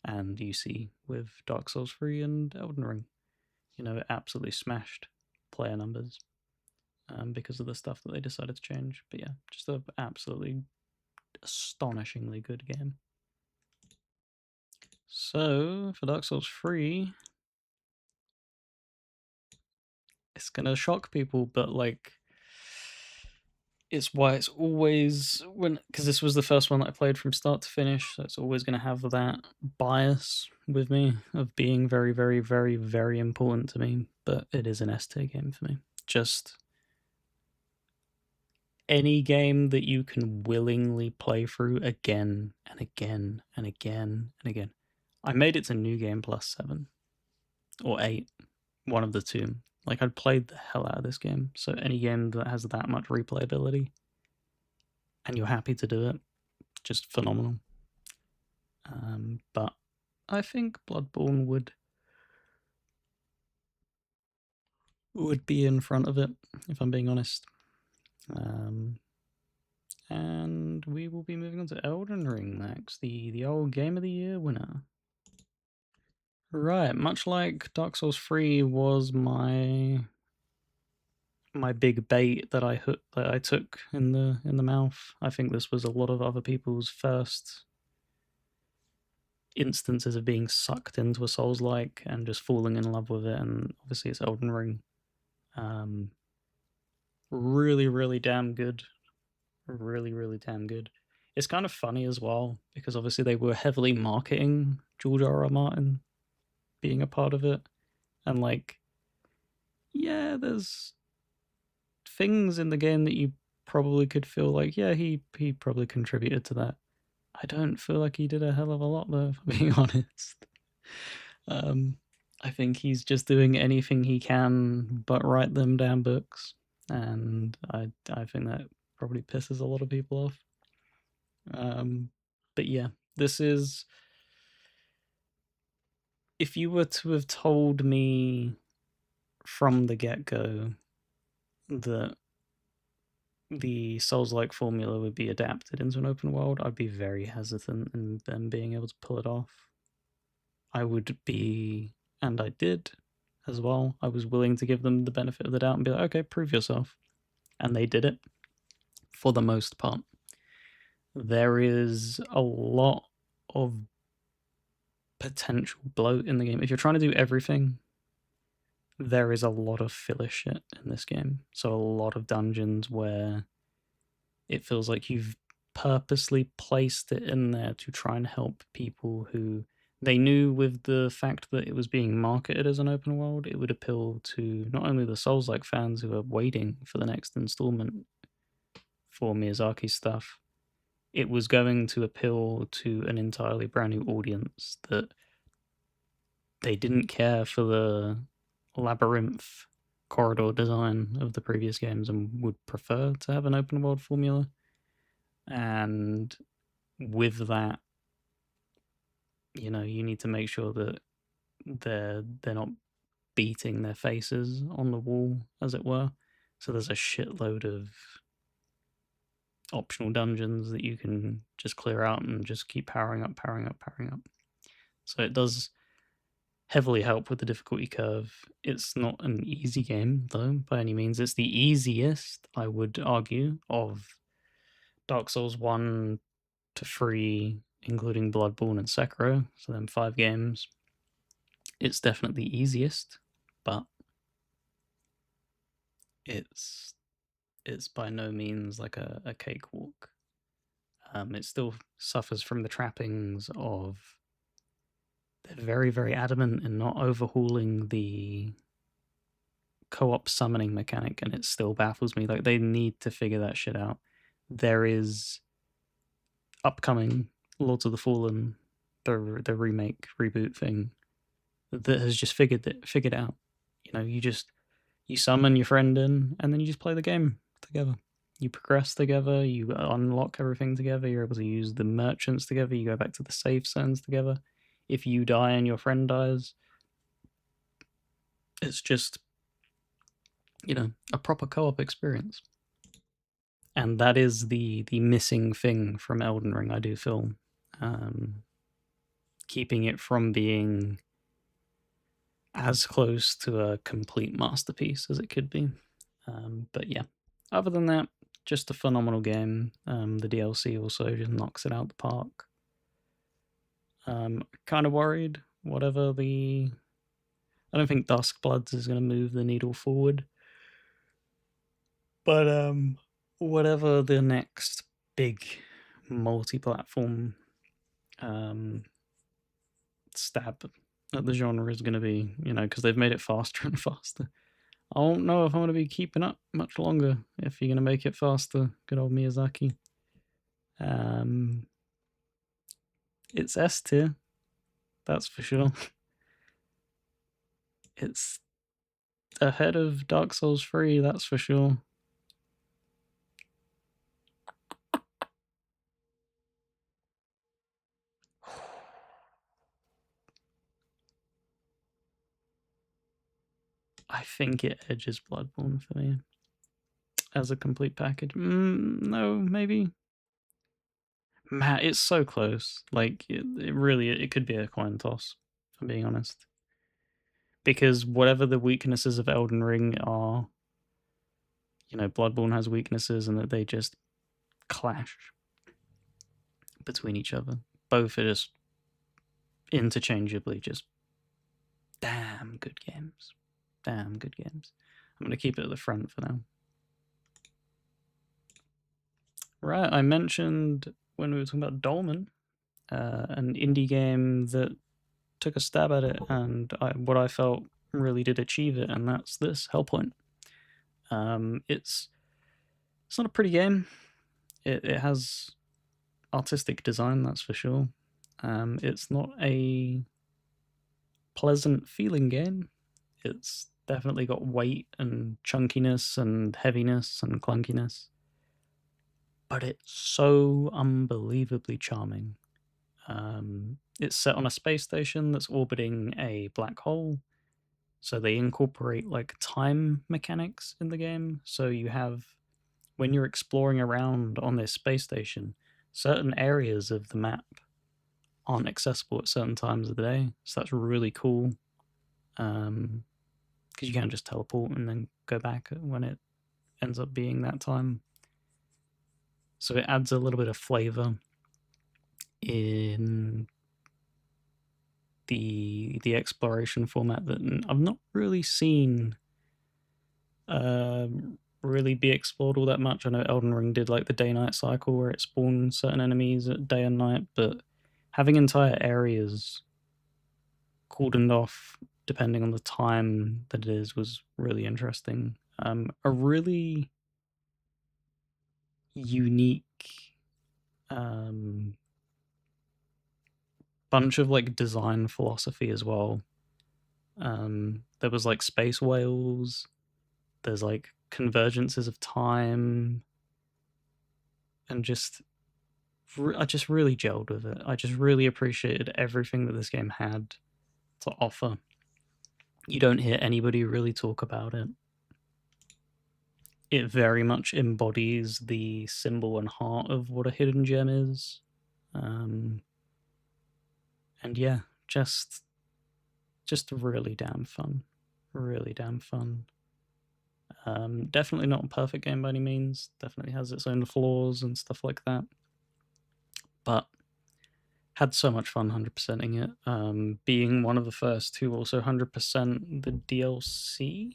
And you see with Dark Souls 3 and Elden Ring, it absolutely smashed player numbers because of the stuff that they decided to change. But yeah, just an absolutely astonishingly good game. So for Dark Souls 3, it's gonna shock people, but like, it's why it's always because this was the first one that I played from start to finish, so it's always going to have that bias with me of being very, very, very, very important to me. But it is an S tier game for me. Just any game that you can willingly play through again and again and again and again. I made it to New Game Plus 7 or 8, one of the two. Like, I'd played the hell out of this game. So any game that has that much replayability and you're happy to do it, just phenomenal. But I think Bloodborne would be in front of it, if I'm being honest. And we will be moving on to Elden Ring next, the old Game of the Year winner. Right, much like Dark Souls 3 was my big bait that I took in the mouth. I think this was a lot of other people's first instances of being sucked into a Soulslike and just falling in love with it, and obviously it's Elden Ring. Really, really damn good. Really, really damn good. It's kind of funny as well, because obviously they were heavily marketing George R.R. Martin being a part of it. And like, yeah, there's things in the game that you probably could feel like, yeah, he probably contributed to that. I don't feel like he did a hell of a lot though, if I'm being honest. I think he's just doing anything he can but write them damn books. And I think that probably pisses a lot of people off. But yeah, this is, if you were to have told me from the get-go that the Souls-like formula would be adapted into an open world, I'd be very hesitant in them being able to pull it off. I would be, and I did as well, I was willing to give them the benefit of the doubt and be like, okay, prove yourself. And they did it, for the most part. There is a lot of potential bloat in the game. If you're trying to do everything, there is a lot of filler shit in this game. So a lot of dungeons where it feels like you've purposely placed it in there to try and help people who they knew, with the fact that it was being marketed as an open world, it would appeal to not only the Souls-like fans who are waiting for the next installment for Miyazaki's stuff, it was going to appeal to an entirely brand new audience that they didn't care for the labyrinth corridor design of the previous games and would prefer to have an open world formula. And with that, you know, you need to make sure that they're not beating their faces on the wall, as it were. So there's a shitload of optional dungeons that you can just clear out and just keep powering up. So it does heavily help with the difficulty curve. It's not an easy game, though, by any means. It's the easiest, I would argue, of Dark Souls 1 to 3, including Bloodborne and Sekiro, so them 5 games. It's definitely the easiest, but it's by no means like a cakewalk. It still suffers from the trappings of, they're very, very adamant in not overhauling the co-op summoning mechanic, and it still baffles me. Like, they need to figure that shit out. There is upcoming Lords of the Fallen, the remake reboot thing, that has just figured it out. You know, you summon your friend in, and then you just play the game together. You progress together, you unlock everything together, you're able to use the merchants together, you go back to the save zones together. If you die and your friend dies, it's just, you know, a proper co-op experience. And that is the missing thing from Elden Ring, I do feel. Keeping it from being as close to a complete masterpiece as it could be. But yeah, other than that, just a phenomenal game. The DLC also just knocks it out the park. Kind of worried, whatever the... I don't think Duskbloods is going to move the needle forward. But whatever the next big multi-platform stab at the genre is going to be, you know, because they've made it faster and faster. I don't know if I'm going to be keeping up much longer if you're going to make it faster. Good old Miyazaki. It's S tier, that's for sure. It's ahead of Dark Souls 3, that's for sure. I think it edges Bloodborne for me as a complete package. No, maybe. Man, it's so close. Like it really, it could be a coin toss. If I'm being honest, because whatever the weaknesses of Elden Ring are, Bloodborne has weaknesses, and that they just clash between each other. Both are just interchangeably just damn good games. Damn good games. I'm going to keep it at the front for now. Right, I mentioned when we were talking about Dolmen, an indie game that took a stab at it, and what I felt really did achieve it, and that's this Hellpoint. It's not a pretty game. It has artistic design, that's for sure. It's not a pleasant feeling game. It's definitely got weight and chunkiness and heaviness and clunkiness, but it's so unbelievably charming. It's set on a space station that's orbiting a black hole, so they incorporate like time mechanics in the game. So you have, when you're exploring around on this space station, certain areas of the map aren't accessible at certain times of the day. So that's really cool, because you can't just teleport and then go back when it ends up being that time. So it adds a little bit of flavor in the exploration format that I've not really seen really be explored all that much. I know Elden Ring did like the day-night cycle where it spawned certain enemies at day and night, but having entire areas cordoned off depending on the time that it is was really interesting. A really unique bunch of like design philosophy as well. There was like space whales, there's like convergences of time, and I just really gelled with it. I just really appreciated everything that this game had to offer. You don't hear anybody really talk about it. It very much embodies the symbol and heart of what a hidden gem is. And yeah, just really damn fun. Really damn fun. Definitely not a perfect game by any means. Definitely has its own flaws and stuff like that. But had so much fun 100%ing it. Being one of the first to also 100% the DLC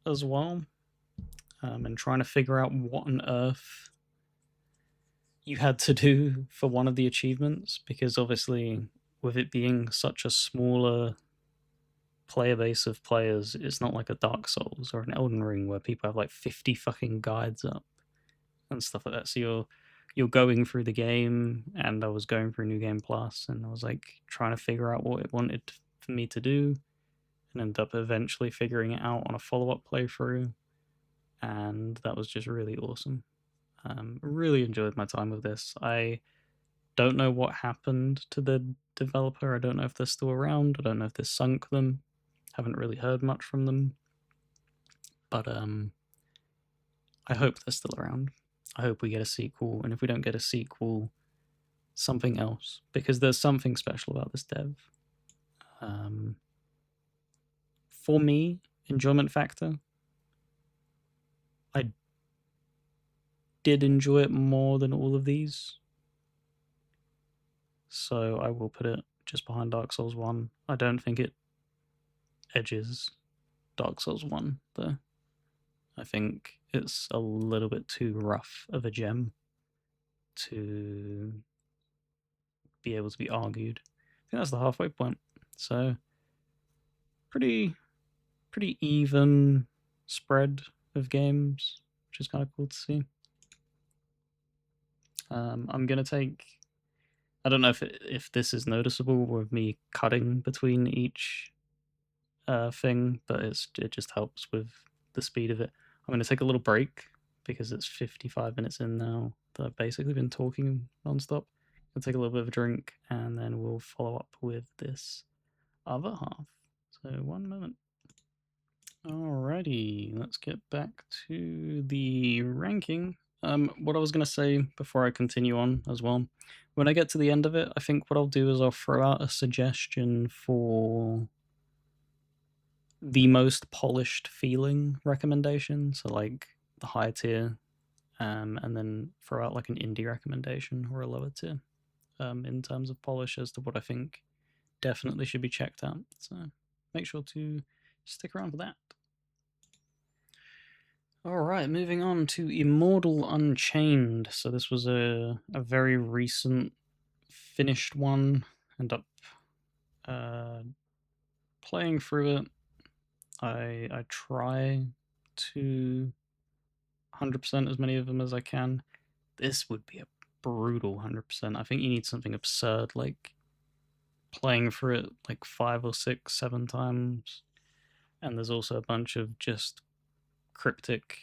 as well. And trying to figure out what on earth you had to do for one of the achievements, because obviously with it being such a smaller player base of players, it's not like a Dark Souls or an Elden Ring where people have like 50 fucking guides up and stuff like that. So you're going through the game, and I was going through New Game Plus, and I was like trying to figure out what it wanted for me to do, and ended up eventually figuring it out on a follow-up playthrough, and that was just really awesome. Really enjoyed my time with this. I don't know what happened to the developer. I don't know if they're still around. I don't know if this sunk them. Haven't really heard much from them. But I hope they're still around. I hope we get a sequel, and if we don't get a sequel, something else, because there's something special about this dev. For me, enjoyment factor, I did enjoy it more than all of these, so I will put it just behind Dark Souls 1. I don't think it edges Dark Souls 1, though. I think it's a little bit too rough of a gem to be able to be argued. I think that's the halfway point. So pretty even spread of games, which is kind of cool to see. I'm gonna take. I don't know if this is noticeable with me cutting between each thing, but it just helps with the speed of it. I'm gonna take a little break because it's 55 minutes in now that I've basically been talking nonstop. I'll take a little bit of a drink, and then we'll follow up with this other half. So 1 moment. Alrighty, let's get back to the ranking. What I was going to say before I continue on as well, when I get to the end of it, I think what I'll do is I'll throw out a suggestion for the most polished feeling recommendation, so like the higher tier, and then throw out like an indie recommendation or a lower tier, in terms of polish as to what I think definitely should be checked out. So make sure to stick around for that. Alright, moving on to Immortal Unchained. So this was a very recent finished one. End up playing through it. I try to 100% as many of them as I can. This would be a brutal 100%. I think you need something absurd, like playing through it like 5 or 6, 7 times. And there's also a bunch of just cryptic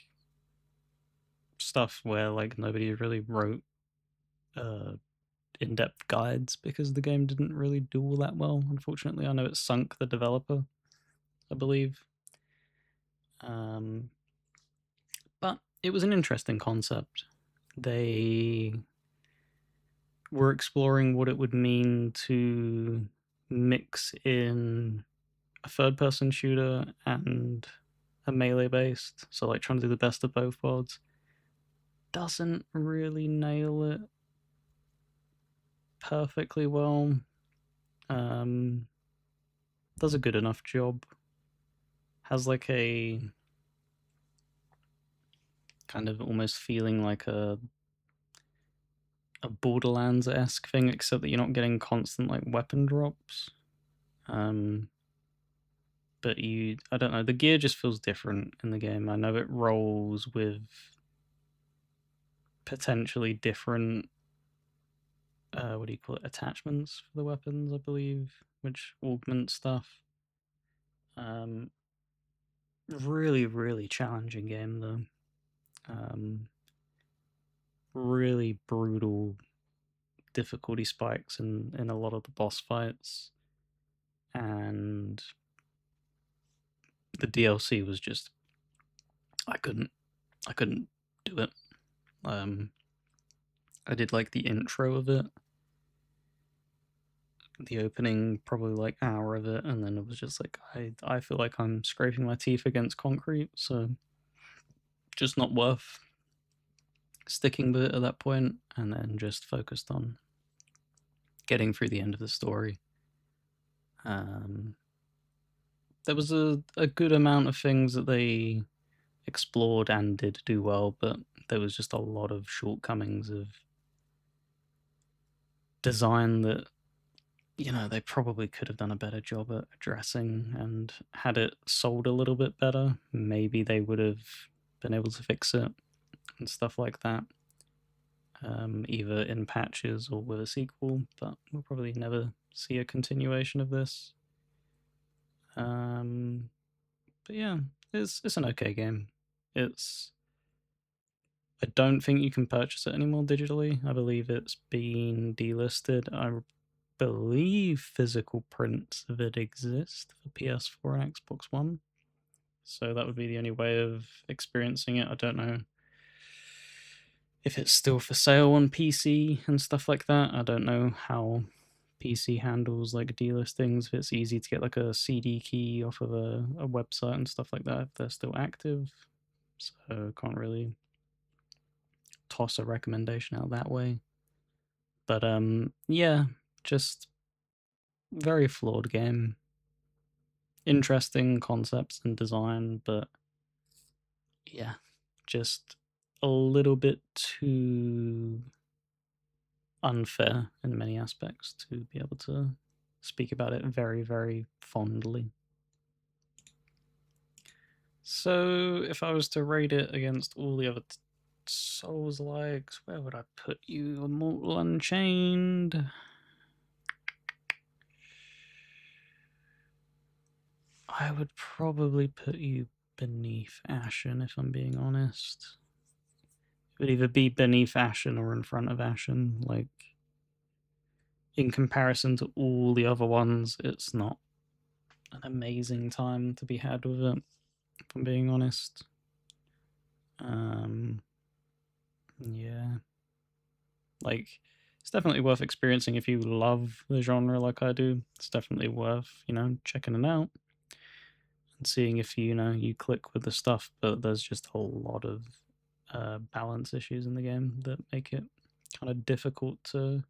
stuff where like nobody really wrote in-depth guides because the game didn't really do all that well, unfortunately. I know it sunk the developer, I believe. But it was an interesting concept. They were exploring what it would mean to mix in a third-person shooter and a melee-based, so like trying to do the best of both worlds. Doesn't really nail it perfectly well. Does a good enough job. Has like a kind of almost feeling like a Borderlands-esque thing, except that you're not getting constant like weapon drops. But I don't know, the gear just feels different in the game. I know it rolls with potentially different what do you call it, attachments for the weapons, I believe, which augment stuff. Really, really challenging game though. Really brutal difficulty spikes in a lot of the boss fights, and the DLC was just I couldn't do it. I did like the intro of it, the opening probably like hour of it, and then it was just like I feel like I'm scraping my teeth against concrete, so just not worth sticking with it at that point, and then just focused on getting through the end of the story. There was a good amount of things that they explored and did do well, but there was just a lot of shortcomings of design that, you know, they probably could have done a better job at addressing, and had it sold a little bit better, maybe they would have been able to fix it and stuff like that, either in patches or with a sequel, but we'll probably never see a continuation of this. But yeah, it's an okay game. I don't think you can purchase it anymore digitally. I believe it's been delisted. I believe physical prints of it exist for PS4 and Xbox One. So that would be the only way of experiencing it. I don't know if it's still for sale on PC and stuff like that. I don't know how PC handles like delistings, if it's easy to get like a CD key off of a website and stuff like that, if they're still active. So can't really toss a recommendation out that way. But yeah, just very flawed game. Interesting concepts and design, but yeah, just a little bit too unfair in many aspects to be able to speak about it very, very fondly. So if I was to rate it against all the other Souls-likes, where would I put you? Immortal Unchained? I would probably put you beneath Ashen, if I'm being honest. It would either be beneath Ashen or in front of Ashen. Like, in comparison to all the other ones, it's not an amazing time to be had with it. if I'm being honest. Yeah. Like, it's definitely worth experiencing if you love the genre like I do. It's definitely worth, checking it out and seeing if you click with the stuff. But there's just a lot of balance issues in the game that make it kind of difficult to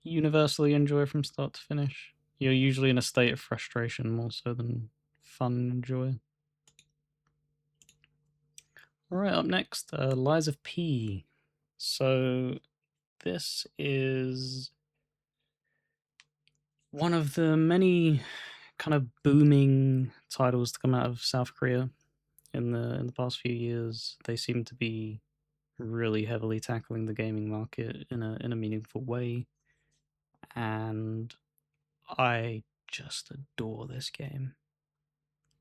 universally enjoy from start to finish. You're usually in a state of frustration more so than fun and joy. Alright, up next, Lies of P. So this is one of the many kind of booming titles to come out of South Korea in the past few years. They seem to be really heavily tackling the gaming market in a meaningful way, and I just adore this game.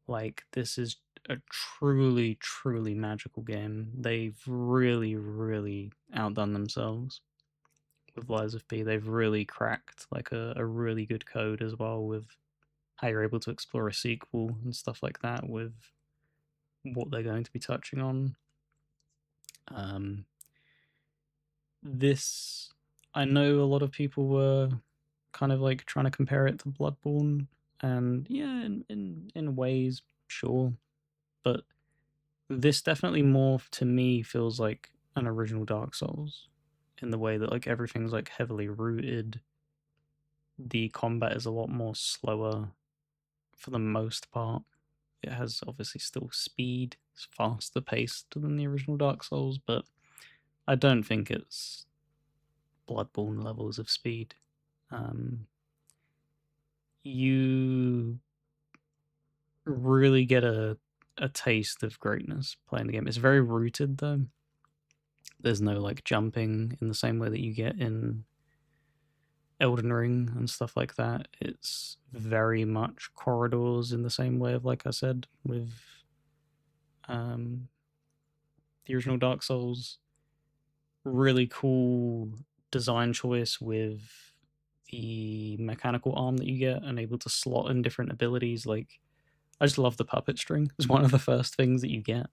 Like, this is a truly, truly magical game. They've really, really outdone themselves with Lies of P. They've really cracked like a really good code as well with how you're able to explore a sequel and stuff like that with what they're going to be touching on. This, I know a lot of people were kind of like trying to compare it to Bloodborne, and yeah, in ways, sure, but this definitely more to me feels like an original Dark Souls in the way that like everything's like heavily rooted. The combat is a lot more slower for the most part. It has obviously still speed, it's faster paced than the original Dark Souls, but I don't think it's Bloodborne levels of speed. You really get a taste of greatness playing the game. It's very rooted though. There's no like jumping in the same way that you get in Elden Ring and stuff like that. It's very much corridors in the same way of, like I said, with the original Dark Souls. Really cool design choice with the mechanical arm that you get and able to slot in different abilities. Like, I just love the puppet string. It's one of the first things that you get,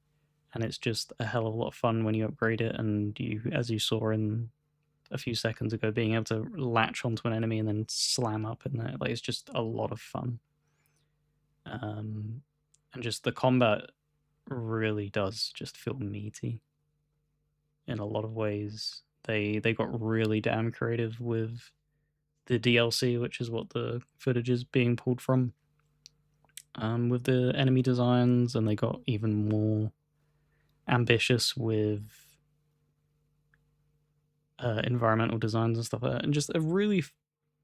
and it's just a hell of a lot of fun when you upgrade it. And you, as you saw in a few seconds ago, being able to latch onto an enemy and then slam up in there, like, it's just a lot of fun. And just the combat really does just feel meaty in a lot of ways. They got really damn creative with the DLC, which is what the footage is being pulled from, with the enemy designs, and they got even more ambitious with environmental designs and stuff like that, and just a really,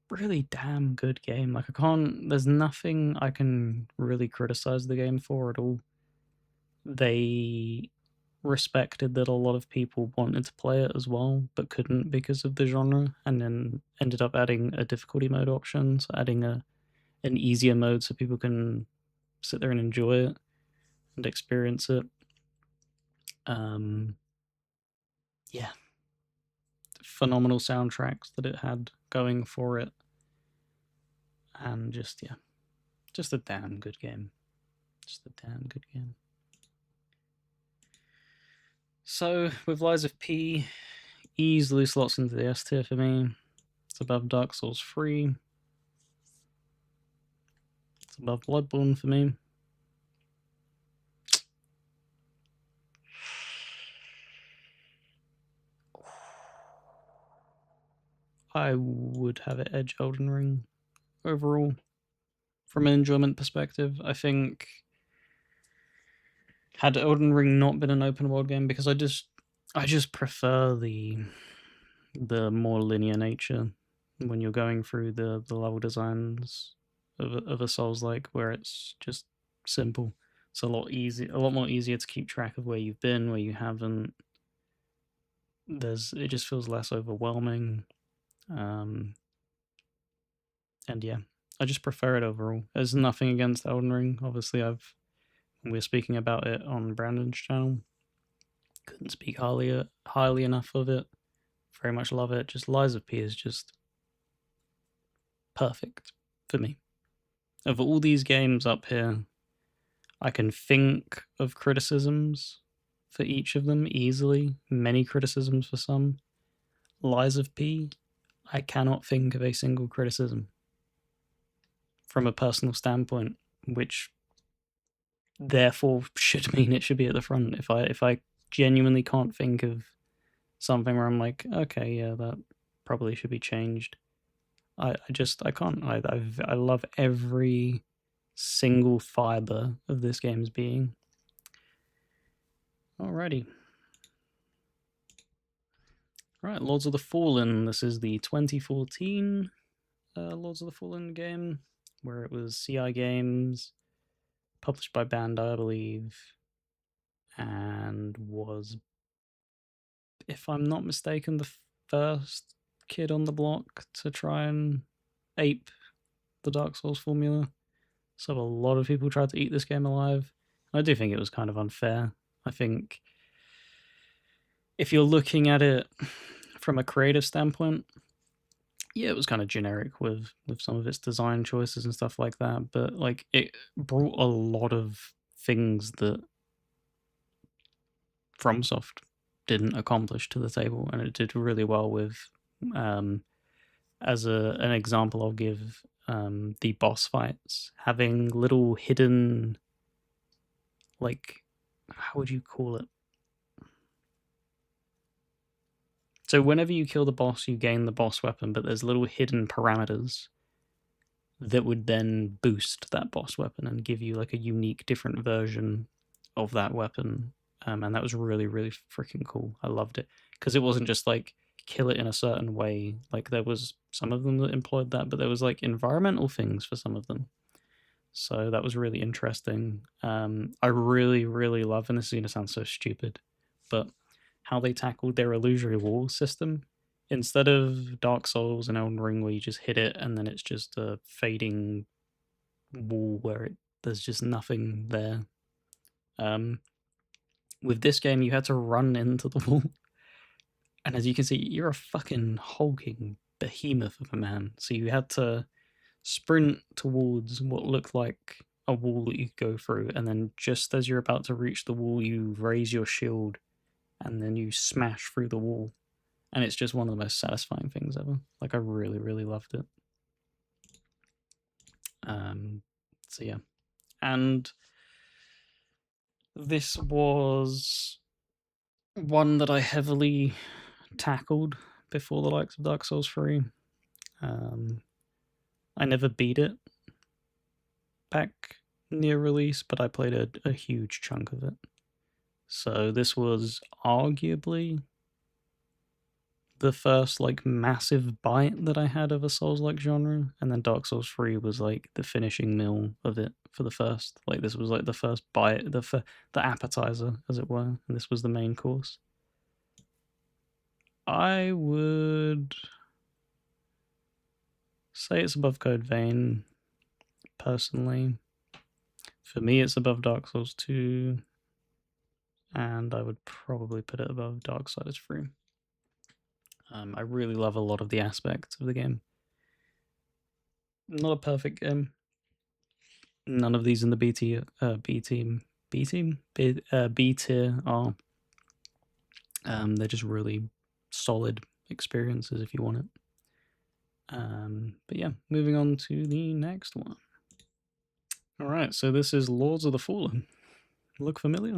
really damn good game. Like, there's nothing I can really criticize the game for at all. They respected that a lot of people wanted to play it as well, but couldn't because of the genre, and then ended up adding a difficulty mode option, so adding an easier mode so people can sit there and enjoy it and experience it. Yeah, phenomenal soundtracks that it had going for it, and just a damn good game. Just a damn good game. So with Lies of P, easily slots into the S tier for me. It's above Dark Souls 3. It's above Bloodborne for me. I would have it edge Elden Ring overall. From an enjoyment perspective, I think had Elden Ring not been an open world game, because I just prefer the more linear nature when you're going through the level designs of a Soulslike, where it's just simple. It's a lot more easier to keep track of where you've been, where you haven't. It just feels less overwhelming. And yeah, I just prefer it overall. There's nothing against Elden Ring. Obviously, we're speaking about it on Brandon's channel. Couldn't speak highly enough of it. Very much love it. Just Lies of P is just perfect for me. Of all these games up here, I can think of criticisms for each of them easily, many criticisms for some. Lies of P, I cannot think of a single criticism from a personal standpoint, which therefore should mean it should be at the front. If I genuinely can't think of something where I'm like, okay, yeah, that probably should be changed, I can't. I love every single fiber of this game's being. Alrighty. Right, Lords of the Fallen. This is the 2014 Lords of the Fallen game, where it was CI Games, published by Bandai, I believe, and was, if I'm not mistaken, the first kid on the block to try and ape the Dark Souls formula. So a lot of people tried to eat this game alive. I do think it was kind of unfair. I think if you're looking at it from a creative standpoint, yeah, it was kind of generic with some of its design choices and stuff like that, but like it brought a lot of things that FromSoft didn't accomplish to the table, and it did really well with. As an example, I'll give the boss fights having little hidden, like, how would you call it? So whenever you kill the boss, you gain the boss weapon, but there's little hidden parameters that would then boost that boss weapon and give you like a unique, different version of that weapon. And that was really, really freaking cool. I loved it because it wasn't just like kill it in a certain way. Like there was some of them that employed that, but there was like environmental things for some of them. So that was really interesting. I really, really love, and this is going to sound so stupid, but how they tackled their illusory wall system. Instead of Dark Souls and Elden Ring where you just hit it and then it's just a fading wall where there's just nothing there. With this game, you had to run into the wall. And as you can see, you're a fucking hulking behemoth of a man. So you had to sprint towards what looked like a wall that you could go through. And then just as you're about to reach the wall, you raise your shield and then you smash through the wall. And it's just one of the most satisfying things ever. Like, I really, really loved it. So yeah. And this was one that I heavily tackled before the likes of Dark Souls 3. I never beat it back near release, but I played a huge chunk of it. So this was arguably the first like massive bite that I had of a Souls-like genre, and then Dark Souls 3 was like the finishing meal of it for the first. Like this was like the first bite, the appetizer, as it were, and this was the main course. I would say it's above Code Vein, personally. For me, it's above Dark Souls 2, and I would probably put it above Darksiders 3. I really love a lot of the aspects of the game. Not a perfect game. None of these in the B tier are. They're just really solid experiences if you want it. But yeah, moving on to the next one. Alright, so this is Lords of the Fallen. Look familiar?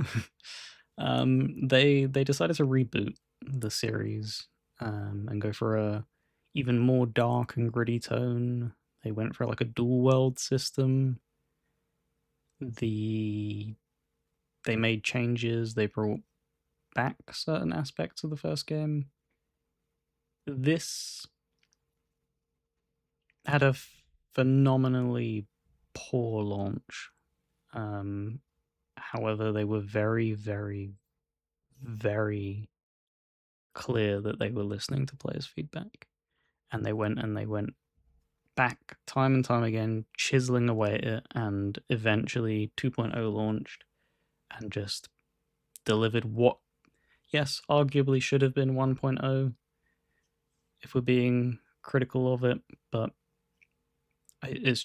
They decided to reboot the series and go for a even more dark and gritty tone. They went for like a dual world system. They made changes. They brought back certain aspects of the first game. This had a phenomenally poor launch. However, they were very, very, very clear that they were listening to players' feedback. And they went back time and time again, chiseling away at it, and eventually 2.0 launched and just delivered what, yes, arguably should have been 1.0 if we're being critical of it, but it's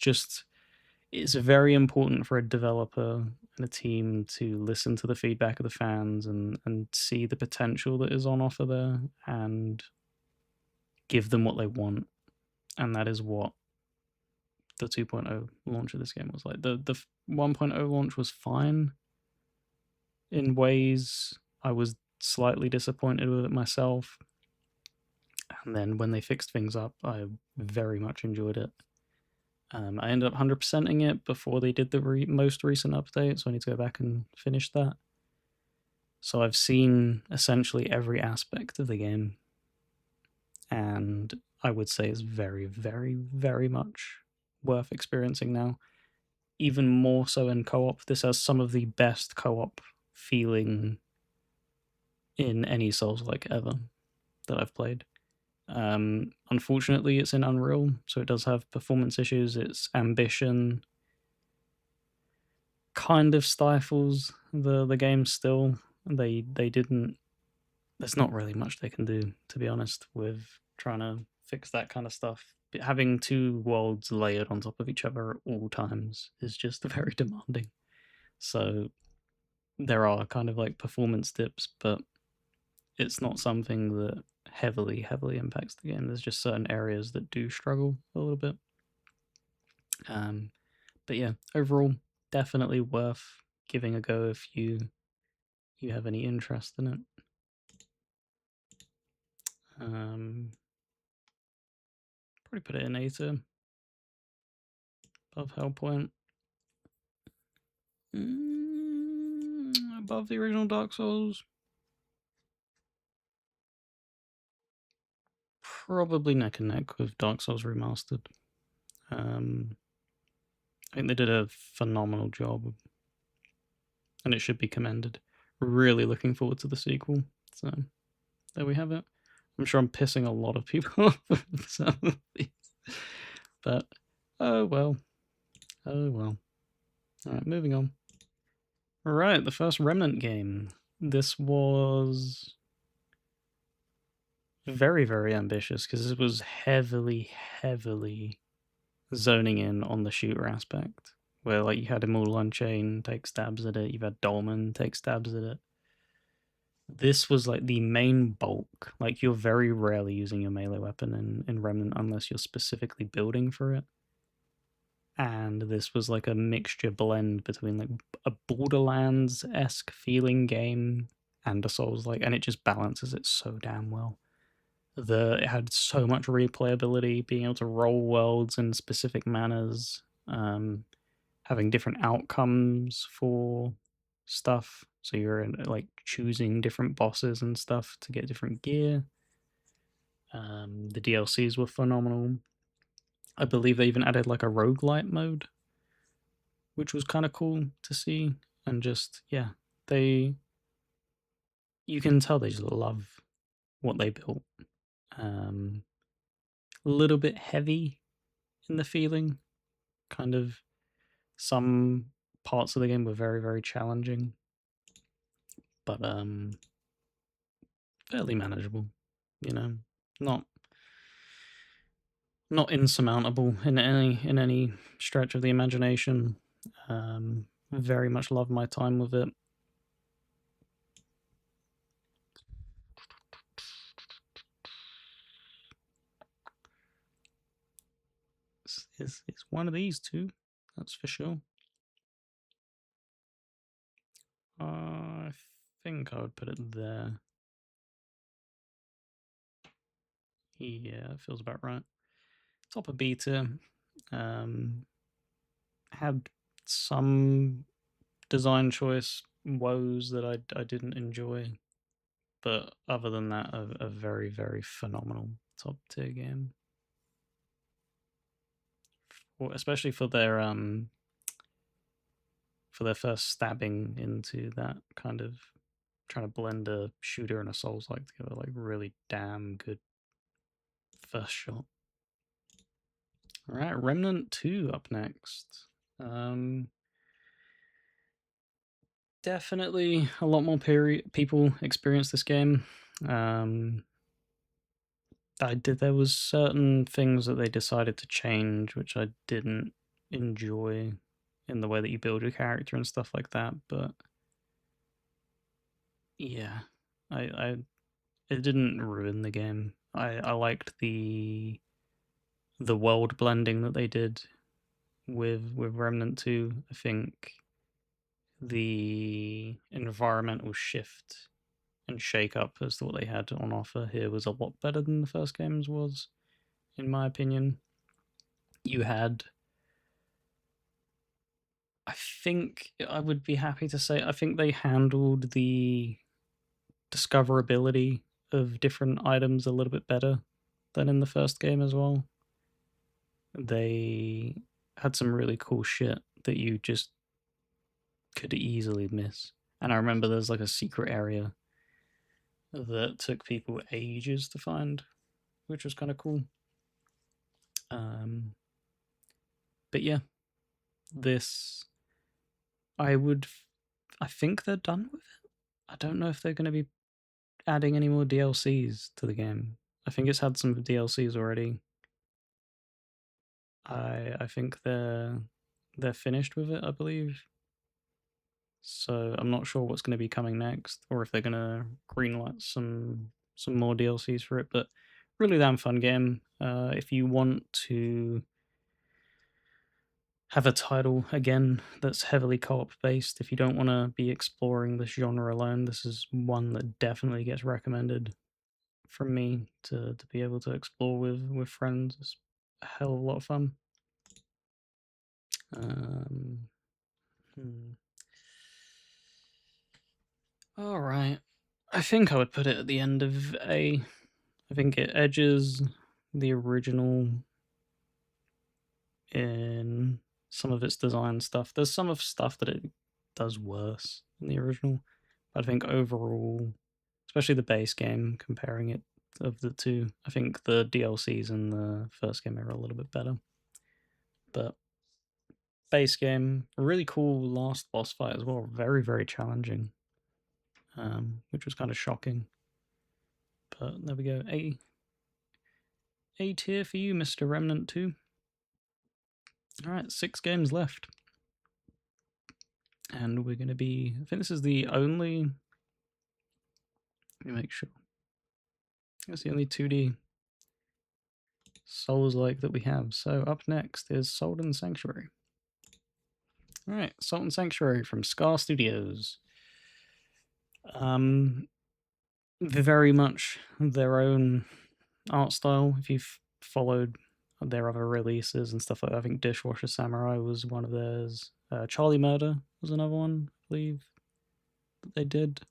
very important for a developer and a team to listen to the feedback of the fans and see the potential that is on offer there and give them what they want. And that is what the 2.0 launch of this game was like. The 1.0 launch was fine. In ways, I was slightly disappointed with it myself. And then when they fixed things up, I very much enjoyed it. I ended up 100%ing it before they did the most recent update, so I need to go back and finish that. So I've seen essentially every aspect of the game, and I would say it's very, very, very much worth experiencing now. Even more so in co-op. This has some of the best co-op feeling in any Souls-like ever that I've played. Unfortunately, it's in Unreal, so it does have performance issues. Its ambition kind of stifles the game still. They didn't. There's not really much they can do, to be honest, with trying to fix that kind of stuff. But having two worlds layered on top of each other at all times is just very demanding. So there are kind of like performance dips, but it's not something that heavily impacts the game. There's just certain areas that do struggle a little bit. But yeah, overall, definitely worth giving a go if you have any interest in it. Probably put it in A tier, above Hellpoint. Above the original Dark Souls. Probably neck and neck with Dark Souls Remastered. I think they did a phenomenal job, and it should be commended. Really looking forward to the sequel. So there we have it. I'm sure I'm pissing a lot of people off with some of these, but oh well. All right, moving on. All right, the first Remnant game. This was very, very ambitious because this was heavily zoning in on the shooter aspect, where like you had Immortal Unchained take stabs at it, you've had Dolmen take stabs at it. This was like the main bulk. Like you're very rarely using your melee weapon in Remnant unless you're specifically building for it. And this was like a mixture blend between like a Borderlands-esque feeling game and a Souls-like, and it just balances it so damn well. It had so much replayability, being able to roll worlds in specific manners, having different outcomes for stuff. So you're like choosing different bosses and stuff to get different gear. The DLCs were phenomenal. I believe they even added like a roguelite mode, which was kind of cool to see. And just, yeah, you can tell they just love what they built. A little bit heavy in the feeling. Kind of some parts of the game were very, very challenging, but fairly manageable, you know, not insurmountable in any stretch of the imagination. Very much love my time with it. It's one of these two, that's for sure. I think I would put it there. Yeah, it feels about right. Top of B tier. Had some design choice woes that I didn't enjoy, but other than that, a very, very phenomenal top tier game. Especially for their first stabbing into that kind of trying to blend a shooter and a Souls-like together, like really damn good first shot. All right, Remnant 2 up next. Definitely a lot more people experience this game. There was certain things that they decided to change which I didn't enjoy in the way that you build your character and stuff like that. But yeah, I it didn't ruin the game. I liked the world blending that they did with Remnant 2. I think the environmental shift and shake up as to what they had on offer here was a lot better than the first game's was, in my opinion. You had, I think I would be happy to say, I think they handled the discoverability of different items a little bit better than in the first game as well. They had some really cool shit that you just could easily miss. And I remember there's like a secret area that took people ages to find, which was kind of cool. But yeah, this I think they're done with it. I don't know if they're going to be adding any more DLCs to the game. I think it's had some DLCs already. I think they're finished with it, I believe. So I'm not sure what's going to be coming next, or if they're going to greenlight some more DLCs for it. But really damn fun game. If you want to have a title again that's heavily co-op based, if you don't want to be exploring this genre alone, this is one that definitely gets recommended from me to be able to explore with friends. It's a hell of a lot of fun. All right, I think I would put it at the end of A. I think it edges the original in some of its design stuff. There's some of stuff that it does worse than the original, but I think overall, especially the base game, comparing it of the two, I think the DLCs in the first game are a little bit better. But base game, a really cool last boss fight as well, very, very challenging, which was kind of shocking. But there we go, A tier for you, Mr. Remnant 2. Alright, 6 games left. And we're going to be, I think this is the only, let me make sure, that's the only 2D Souls-like that we have. So up next is Sultan Sanctuary. Alright, Sultan Sanctuary from Scar Studios. Very much their own art style. If you've followed their other releases and stuff like that, I think Dishwasher Samurai was one of theirs. Charlie Murder was another one, I believe, that they did.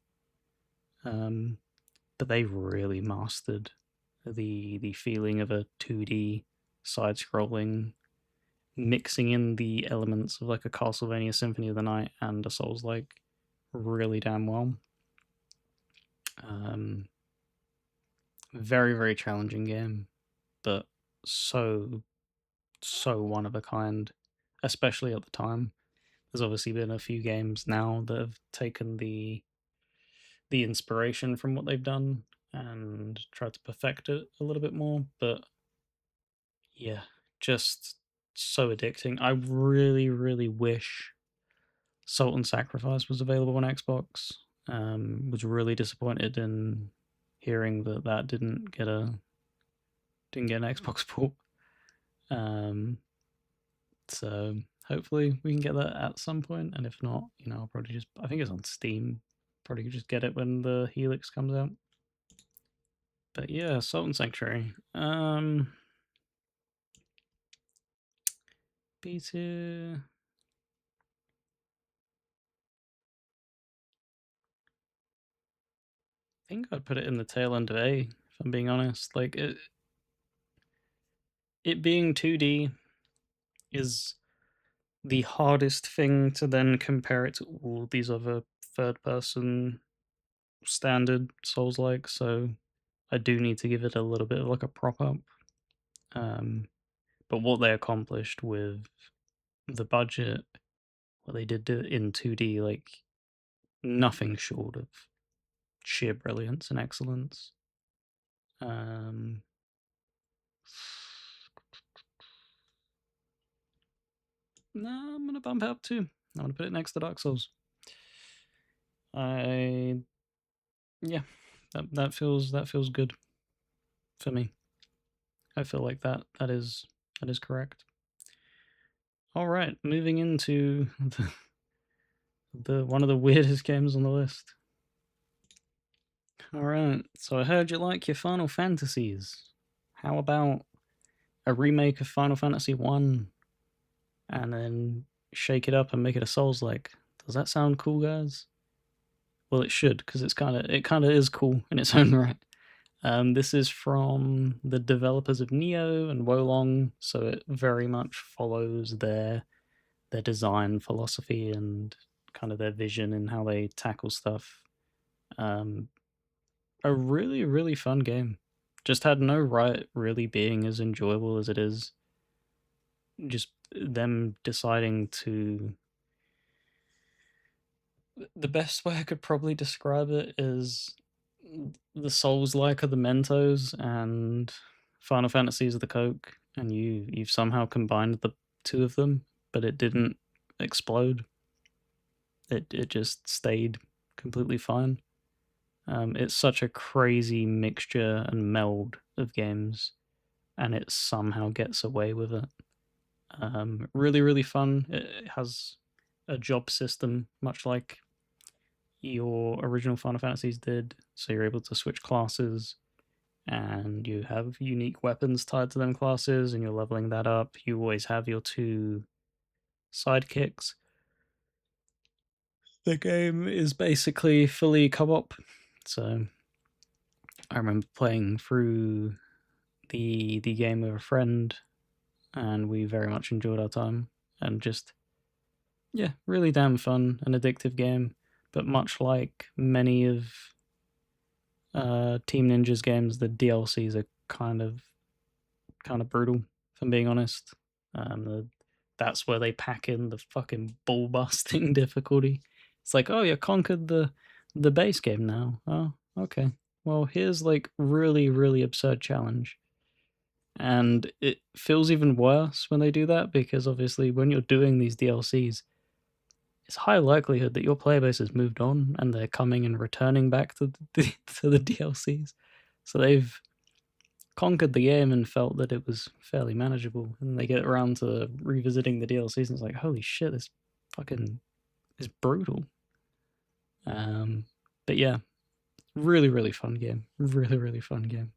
But they really mastered the feeling of a 2D side-scrolling, mixing in the elements of like a Castlevania Symphony of the Night and a Souls-like really damn well. Very, very challenging game, but so one of a kind, especially at the time. There's obviously been a few games now that have taken the inspiration from what they've done and tried to perfect it a little bit more, but yeah, just so addicting. I really, really wish Salt and Sacrifice was available on Xbox. Was really disappointed in hearing that didn't get an Xbox port. So hopefully we can get that at some point, and if not, I'll probably just, I think it's on Steam. Probably could just get it when the Helix comes out. But yeah, Salt and Sanctuary. B tier. I think I'd put it in the tail end of A, if I'm being honest. Like it being 2D is the hardest thing to then compare it to all these other third person standard Souls like, so I do need to give it a little bit of like a prop up. But what they accomplished with the budget, what they did in 2D, like nothing short of sheer brilliance and excellence. No, I'm gonna bump it up too. I'm gonna put it next to Dark Souls. Yeah, that feels good for me. I feel like that is correct. All right, moving into the one of the weirdest games on the list. All right, so I heard you like your Final Fantasies. How about a remake of Final Fantasy 1 and then shake it up and make it a Souls-like? Does that sound cool, guys? Well, it should, because it kind of is cool in its own right. This is from the developers of Neo and Wolong, so it very much follows their design philosophy and kind of their vision and how they tackle stuff. A really, really fun game. Just had no right really being as enjoyable as it is. Just them deciding to. The best way I could probably describe it is the Souls-like are the Mentos and Final Fantasies are the Coke, and you've somehow combined the two of them, but it didn't explode. It just stayed completely fine. It's such a crazy mixture and meld of games, and it somehow gets away with it. Really, really fun. It has a job system, much like your original Final Fantasies did. So you're able to switch classes, and you have unique weapons tied to them classes, and you're leveling that up. You always have your two sidekicks. The game is basically fully co-op, so I remember playing through the game with a friend, and we very much enjoyed our time. And just, yeah, really damn fun and addictive game. But much like many of Team Ninja's games, the DLCs are kind of brutal, if I'm being honest. That's where they pack in the fucking ball busting difficulty. It's like, oh, you conquered the base game now. Oh, okay. Well, here's like really, really absurd challenge. And it feels even worse when they do that, because obviously when you're doing these DLCs, it's high likelihood that your player base has moved on and they're coming and returning back to to the DLCs. So they've conquered the game and felt that it was fairly manageable, and they get around to revisiting the DLCs and it's like, holy shit, this fucking is brutal. But yeah, really, really fun game. Really, really fun game.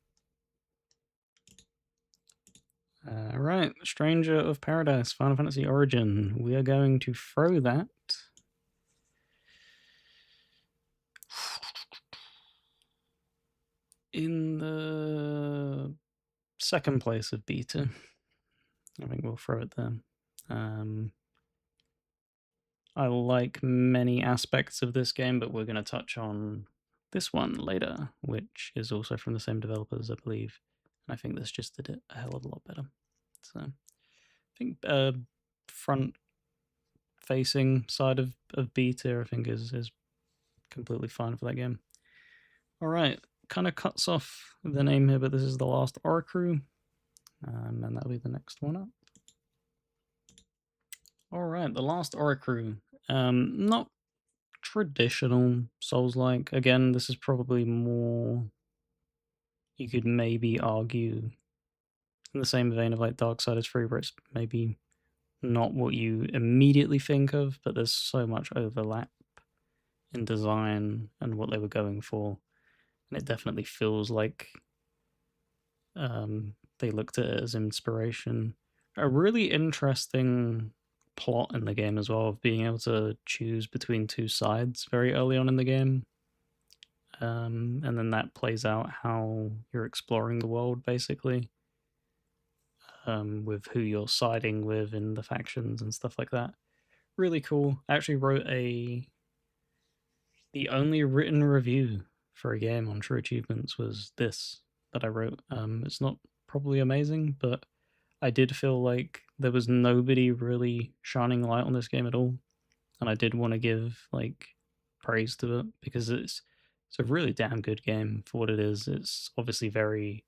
Right, Stranger of Paradise, Final Fantasy Origin. We are going to throw that in the second place of beta. I think we'll throw it there. I like many aspects of this game, but we're going to touch on this one later, which is also from the same developers, I believe. And I think this just did it a hell of a lot better. So I think front-facing side of beta, I think, is completely fine for that game. All right, kind of cuts off the name here, but this is the Last Oricru, and that'll be the next one up. All right, the Last Oricru. Not traditional Souls-like. Again, this is probably more, you could maybe argue, in the same vein of like Darksiders 3, where it's maybe not what you immediately think of, but there's so much overlap in design and what they were going for, and it definitely feels like they looked at it as inspiration. A really interesting plot in the game as well, of being able to choose between two sides very early on in the game. And then that plays out how you're exploring the world, basically, with who you're siding with in the factions and stuff like that. Really cool. I actually wrote the only written review for a game on True Achievements was this that I wrote. It's not probably amazing, but I did feel like there was nobody really shining light on this game at all, and I did want to give like praise to it, because it's a really damn good game for what it is. It's obviously very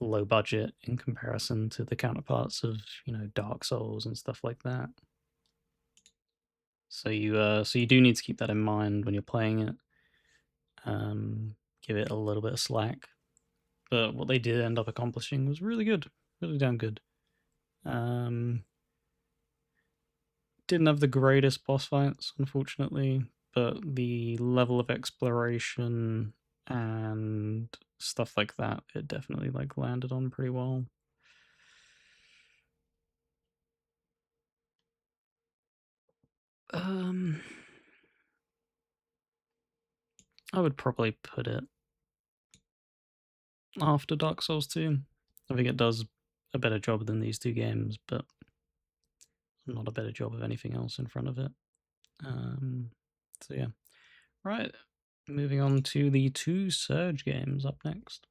low budget in comparison to the counterparts of, Dark Souls and stuff like that. So you do need to keep that in mind when you're playing it. Give it a little bit of slack. But what they did end up accomplishing was really good. Really damn good. Didn't have the greatest boss fights, unfortunately, but the level of exploration and stuff like that, it definitely like landed on pretty well. I would probably put it after Dark Souls 2. I think it does a better job than these two games, but not a better job of anything else in front of it. So yeah. Right, moving on to the two Surge games up next.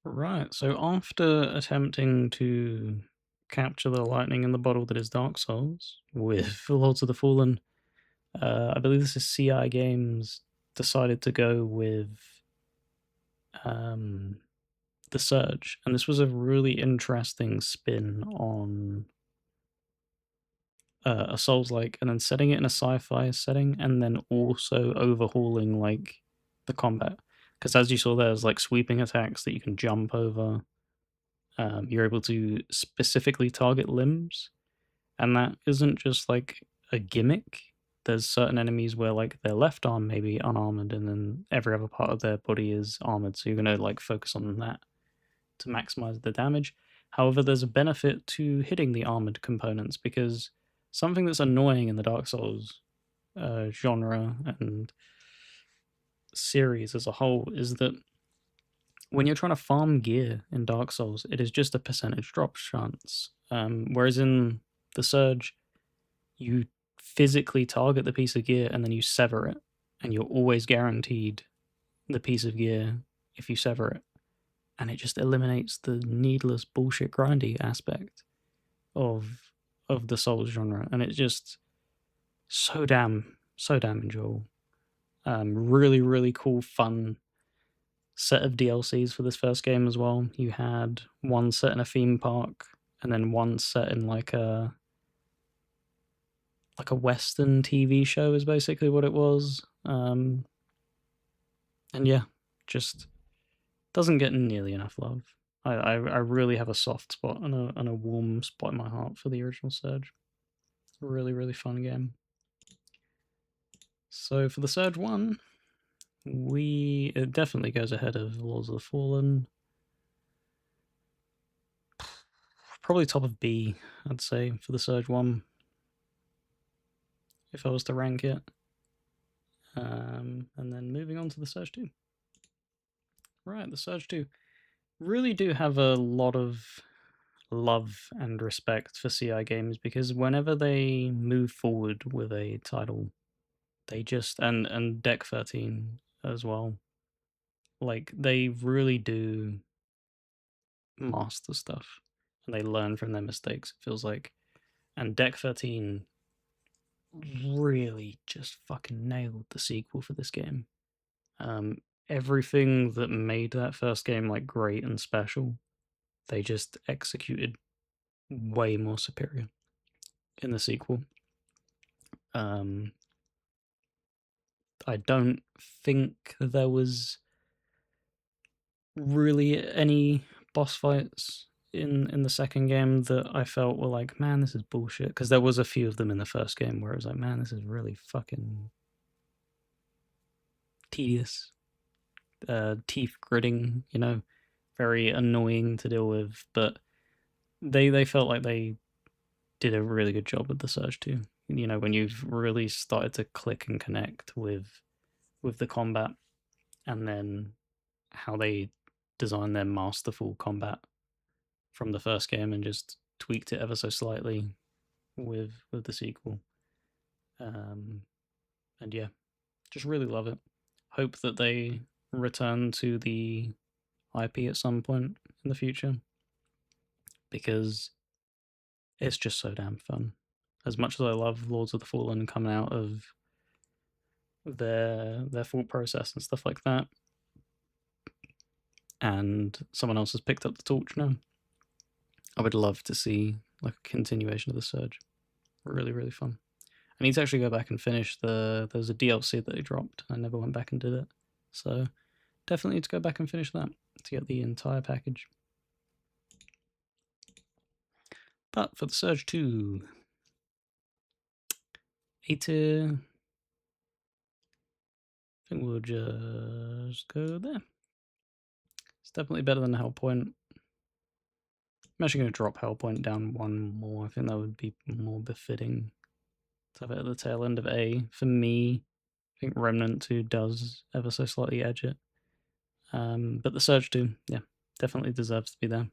Right, so after attempting to capture the lightning in the bottle that is Dark Souls with Lords of the Fallen, I believe this is CI Games decided to go with the Surge, and this was a really interesting spin on a Soulslike, and then setting it in a sci-fi setting, and then also overhauling like the combat. Because as you saw, there's like sweeping attacks that you can jump over. You're able to specifically target limbs, and that isn't just like a gimmick. There's certain enemies where like their left arm may be unarmored, and then every other part of their body is armored. So you're gonna like focus on that to maximize the damage. However, there's a benefit to hitting the armored components, because something that's annoying in the Dark Souls genre and series as a whole is that when you're trying to farm gear in Dark Souls, it is just a percentage drop chance. Whereas in the Surge, you physically target the piece of gear and then you sever it, and you're always guaranteed the piece of gear if you sever it. And it just eliminates the needless bullshit grindy aspect of the Souls genre, and it's just so damn enjoyable. Really, really cool, fun set of DLCs for this first game as well. You had one set in a theme park, and then one set in like a Western TV show is basically what it was. And yeah, just doesn't get nearly enough love. I really have a soft spot and a warm spot in my heart for the original Surge. Really, really fun game. So for the Surge 1, it definitely goes ahead of Lords of the Fallen. Probably top of B, I'd say, for the Surge 1, if I was to rank it. And then moving on to the Surge 2. Right, the Surge 2 really do have a lot of love and respect for CI games, because whenever they move forward with a title, they just and Deck 13 as well, like they really do master stuff and they learn from their mistakes, it feels like. And Deck 13 really just fucking nailed the sequel for this game. Everything that made that first game like great and special, they just executed way more superior in the sequel. I don't think there was really any boss fights in the second game that I felt were like, man, this is bullshit. Because there was a few of them in the first game where it was like, man, this is really fucking tedious, teeth gritting, very annoying to deal with. But they felt like they did a really good job with the Surge 2. When you've really started to click and connect with the combat, and then how they designed their masterful combat from the first game and just tweaked it ever so slightly with the sequel. And yeah, just really love it. Hope that they return to the IP at some point in the future, because it's just so damn fun. As much as I love Lords of the Fallen coming out of their thought process and stuff like that, and someone else has picked up the torch now, I would love to see like a continuation of the Surge. Really, really fun. I need to actually go back and finish there was a DLC that they dropped. I never went back and did it. So definitely need to go back and finish that to get the entire package. But for the Surge 2, A tier, I think we'll just go there. It's definitely better than Hellpoint. I'm actually going to drop Hellpoint down one more. I think that would be more befitting to have it at the tail end of A. For me, I think Remnant 2 does ever so slightly edge it. But the Surge 2, yeah, definitely deserves to be there.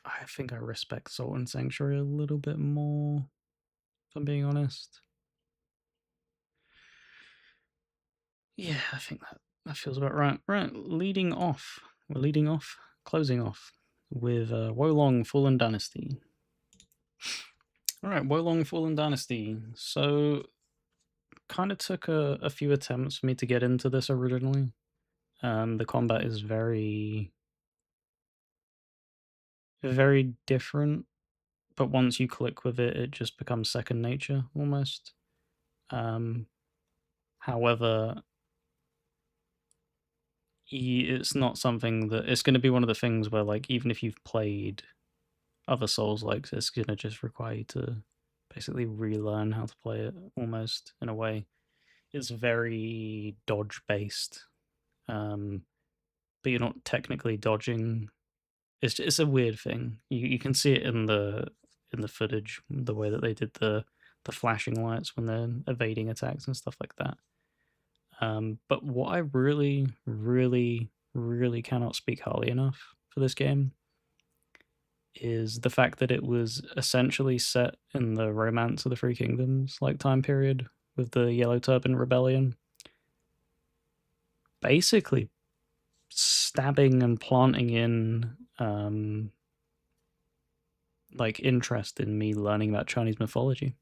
I think I respect Salt and Sanctuary a little bit more, if I'm being honest. Yeah, I think that feels about right. Right, closing off with Wolong Fallen Dynasty. Alright, Wolong Fallen Dynasty. So, kind of took a few attempts for me to get into this originally. The combat is very, very different, but once you click with it, it just becomes second nature, almost. However, it's not something that it's going to be one of the things where, like, even if you've played other Souls-likes, it's going to just require you to basically relearn how to play it, almost, in a way. It's very dodge-based, but you're not technically dodging. It's a weird thing. You can see it in the footage, the way that they did the flashing lights when they're evading attacks and stuff like that. But what I really, really, really cannot speak highly enough for this game is the fact that it was essentially set in the Romance of the Three Kingdoms like time period with the Yellow Turban Rebellion. Basically stabbing and planting in like interest in me learning about Chinese mythology.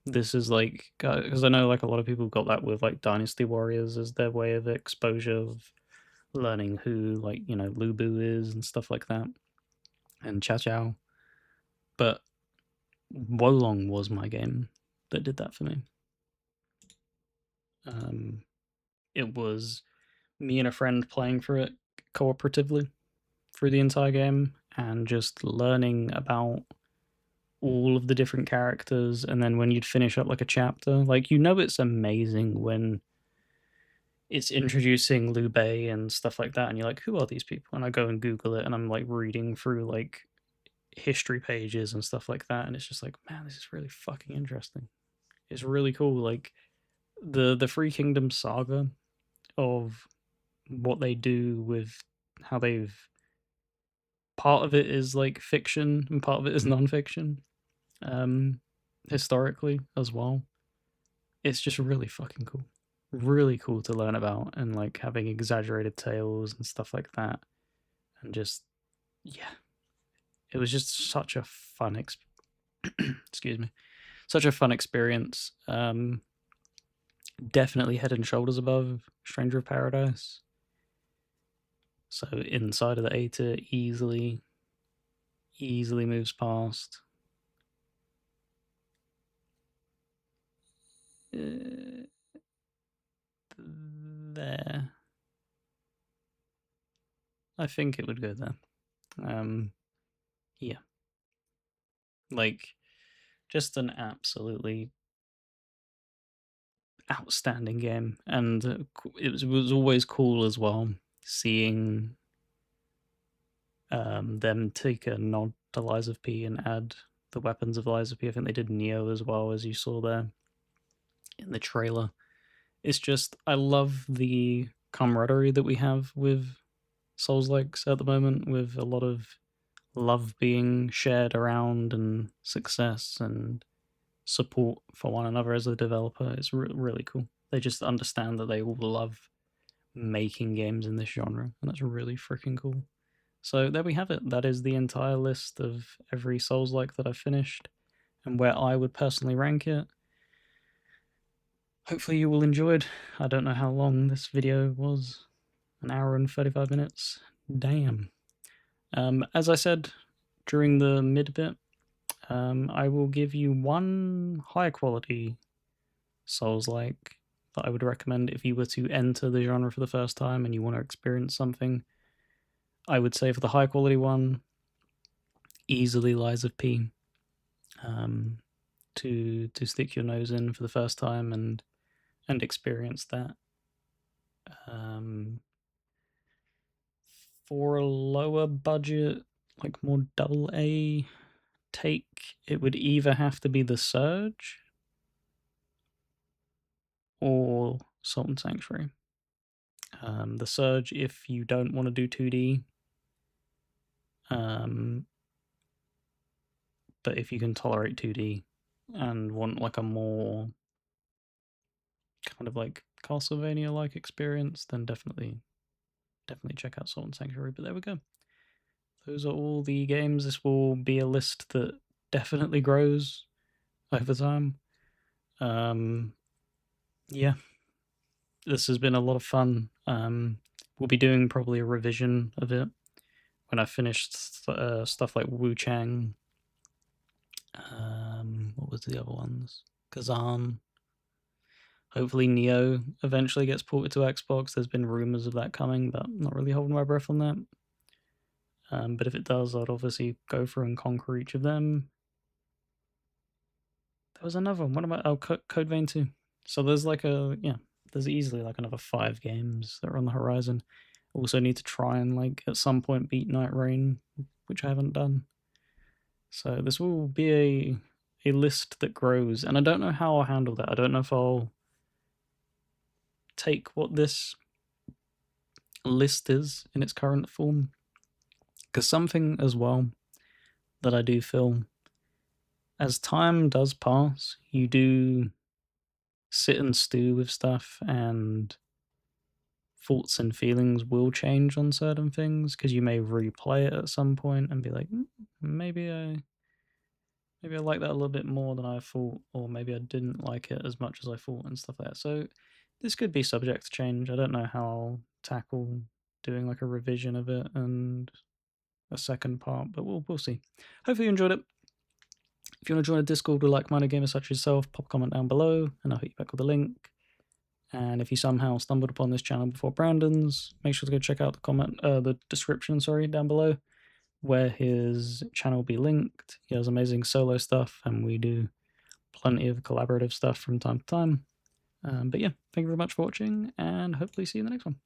This is like, because I know like a lot of people got that with like Dynasty Warriors as their way of exposure of learning who, like, you know, Lu Bu is and stuff like that, and Cha Chao. But Wolong was my game that did that for me. It was me and a friend playing through it cooperatively through the entire game and just learning about all of the different characters. And then when you'd finish up like a chapter, like, you know, it's amazing when it's introducing Liu Bei and stuff like that, and you're like, who are these people? And I go and Google it, and I'm like reading through like history pages and stuff like that, and it's just like, man, this is really fucking interesting. It's really cool. Like the Three Kingdoms saga of what they do with how they've, part of it is like fiction and part of it is non-fiction, historically as well. It's just really fucking cool. Really cool to learn about, and like having exaggerated tales and stuff like that. And just, yeah. It was just such a fun excuse me. Such a fun experience. Definitely head and shoulders above Stranger of Paradise. So inside of the A tier, easily moves past. There. I think it would go there. Yeah. Like, just an absolutely outstanding game. And it was always cool as well, seeing them take a nod to Lies of P and add the weapons of Lies of P. I think they did Neo as well, as you saw there in the trailer. It's just, I love the camaraderie that we have with Souls-likes at the moment, with a lot of love being shared around and success and support for one another as a developer. It's really cool. They just understand that they all love making games in this genre, and that's really freaking cool. So there we have it. That is the entire list of every Souls-like that I've finished and where I would personally rank it. Hopefully you all enjoyed. I don't know how long this video was. An hour and 35 minutes. Damn. As I said during the mid bit, I will give you one high quality Souls-like that I would recommend if you were to enter the genre for the first time and you want to experience something. I would say for the high quality one, easily Lies of P. To stick your nose in for the first time and experience that. For a lower budget, like more double A take, it would either have to be The Surge or Salt and Sanctuary. The Surge, if you don't want to do 2D, but if you can tolerate 2D and want like a more kind of like Castlevania-like experience, then definitely check out Salt and Sanctuary. But there we go. Those are all the games. This will be a list that definitely grows over time. Yeah, this has been a lot of fun. We'll be doing probably a revision of it when I finished stuff like Wu Chang. What was the other ones? Kazan. Hopefully Neo eventually gets ported to Xbox. There's been rumors of that coming, but I'm not really holding my breath on that. But if it does, I'd obviously go through and conquer each of them. There was another one. What about Code Vein 2? So there's like there's easily like another 5 games that are on the horizon. Also need to try and like at some point beat Night Rain, which I haven't done. So this will be a list that grows, and I don't know how I'll handle that. I don't know if I'll take what this list is in its current form, because something as well that I do feel, as time does pass, you do sit and stew with stuff, and thoughts and feelings will change on certain things, because you may replay it at some point and be like, maybe I like that a little bit more than I thought, or maybe I didn't like it as much as I thought, and stuff like that. So this could be subject to change. I don't know how I'll tackle doing like a revision of it and a second part, but we'll see. Hopefully you enjoyed it. If you want to join a Discord with like-minded gamers such as yourself, pop a comment down below and I'll hit you back with a link. And if you somehow stumbled upon this channel before Brandon's, make sure to go check out the description, down below, where his channel will be linked. He has amazing solo stuff, and we do plenty of collaborative stuff from time to time. But yeah, thank you very much for watching, and hopefully see you in the next one.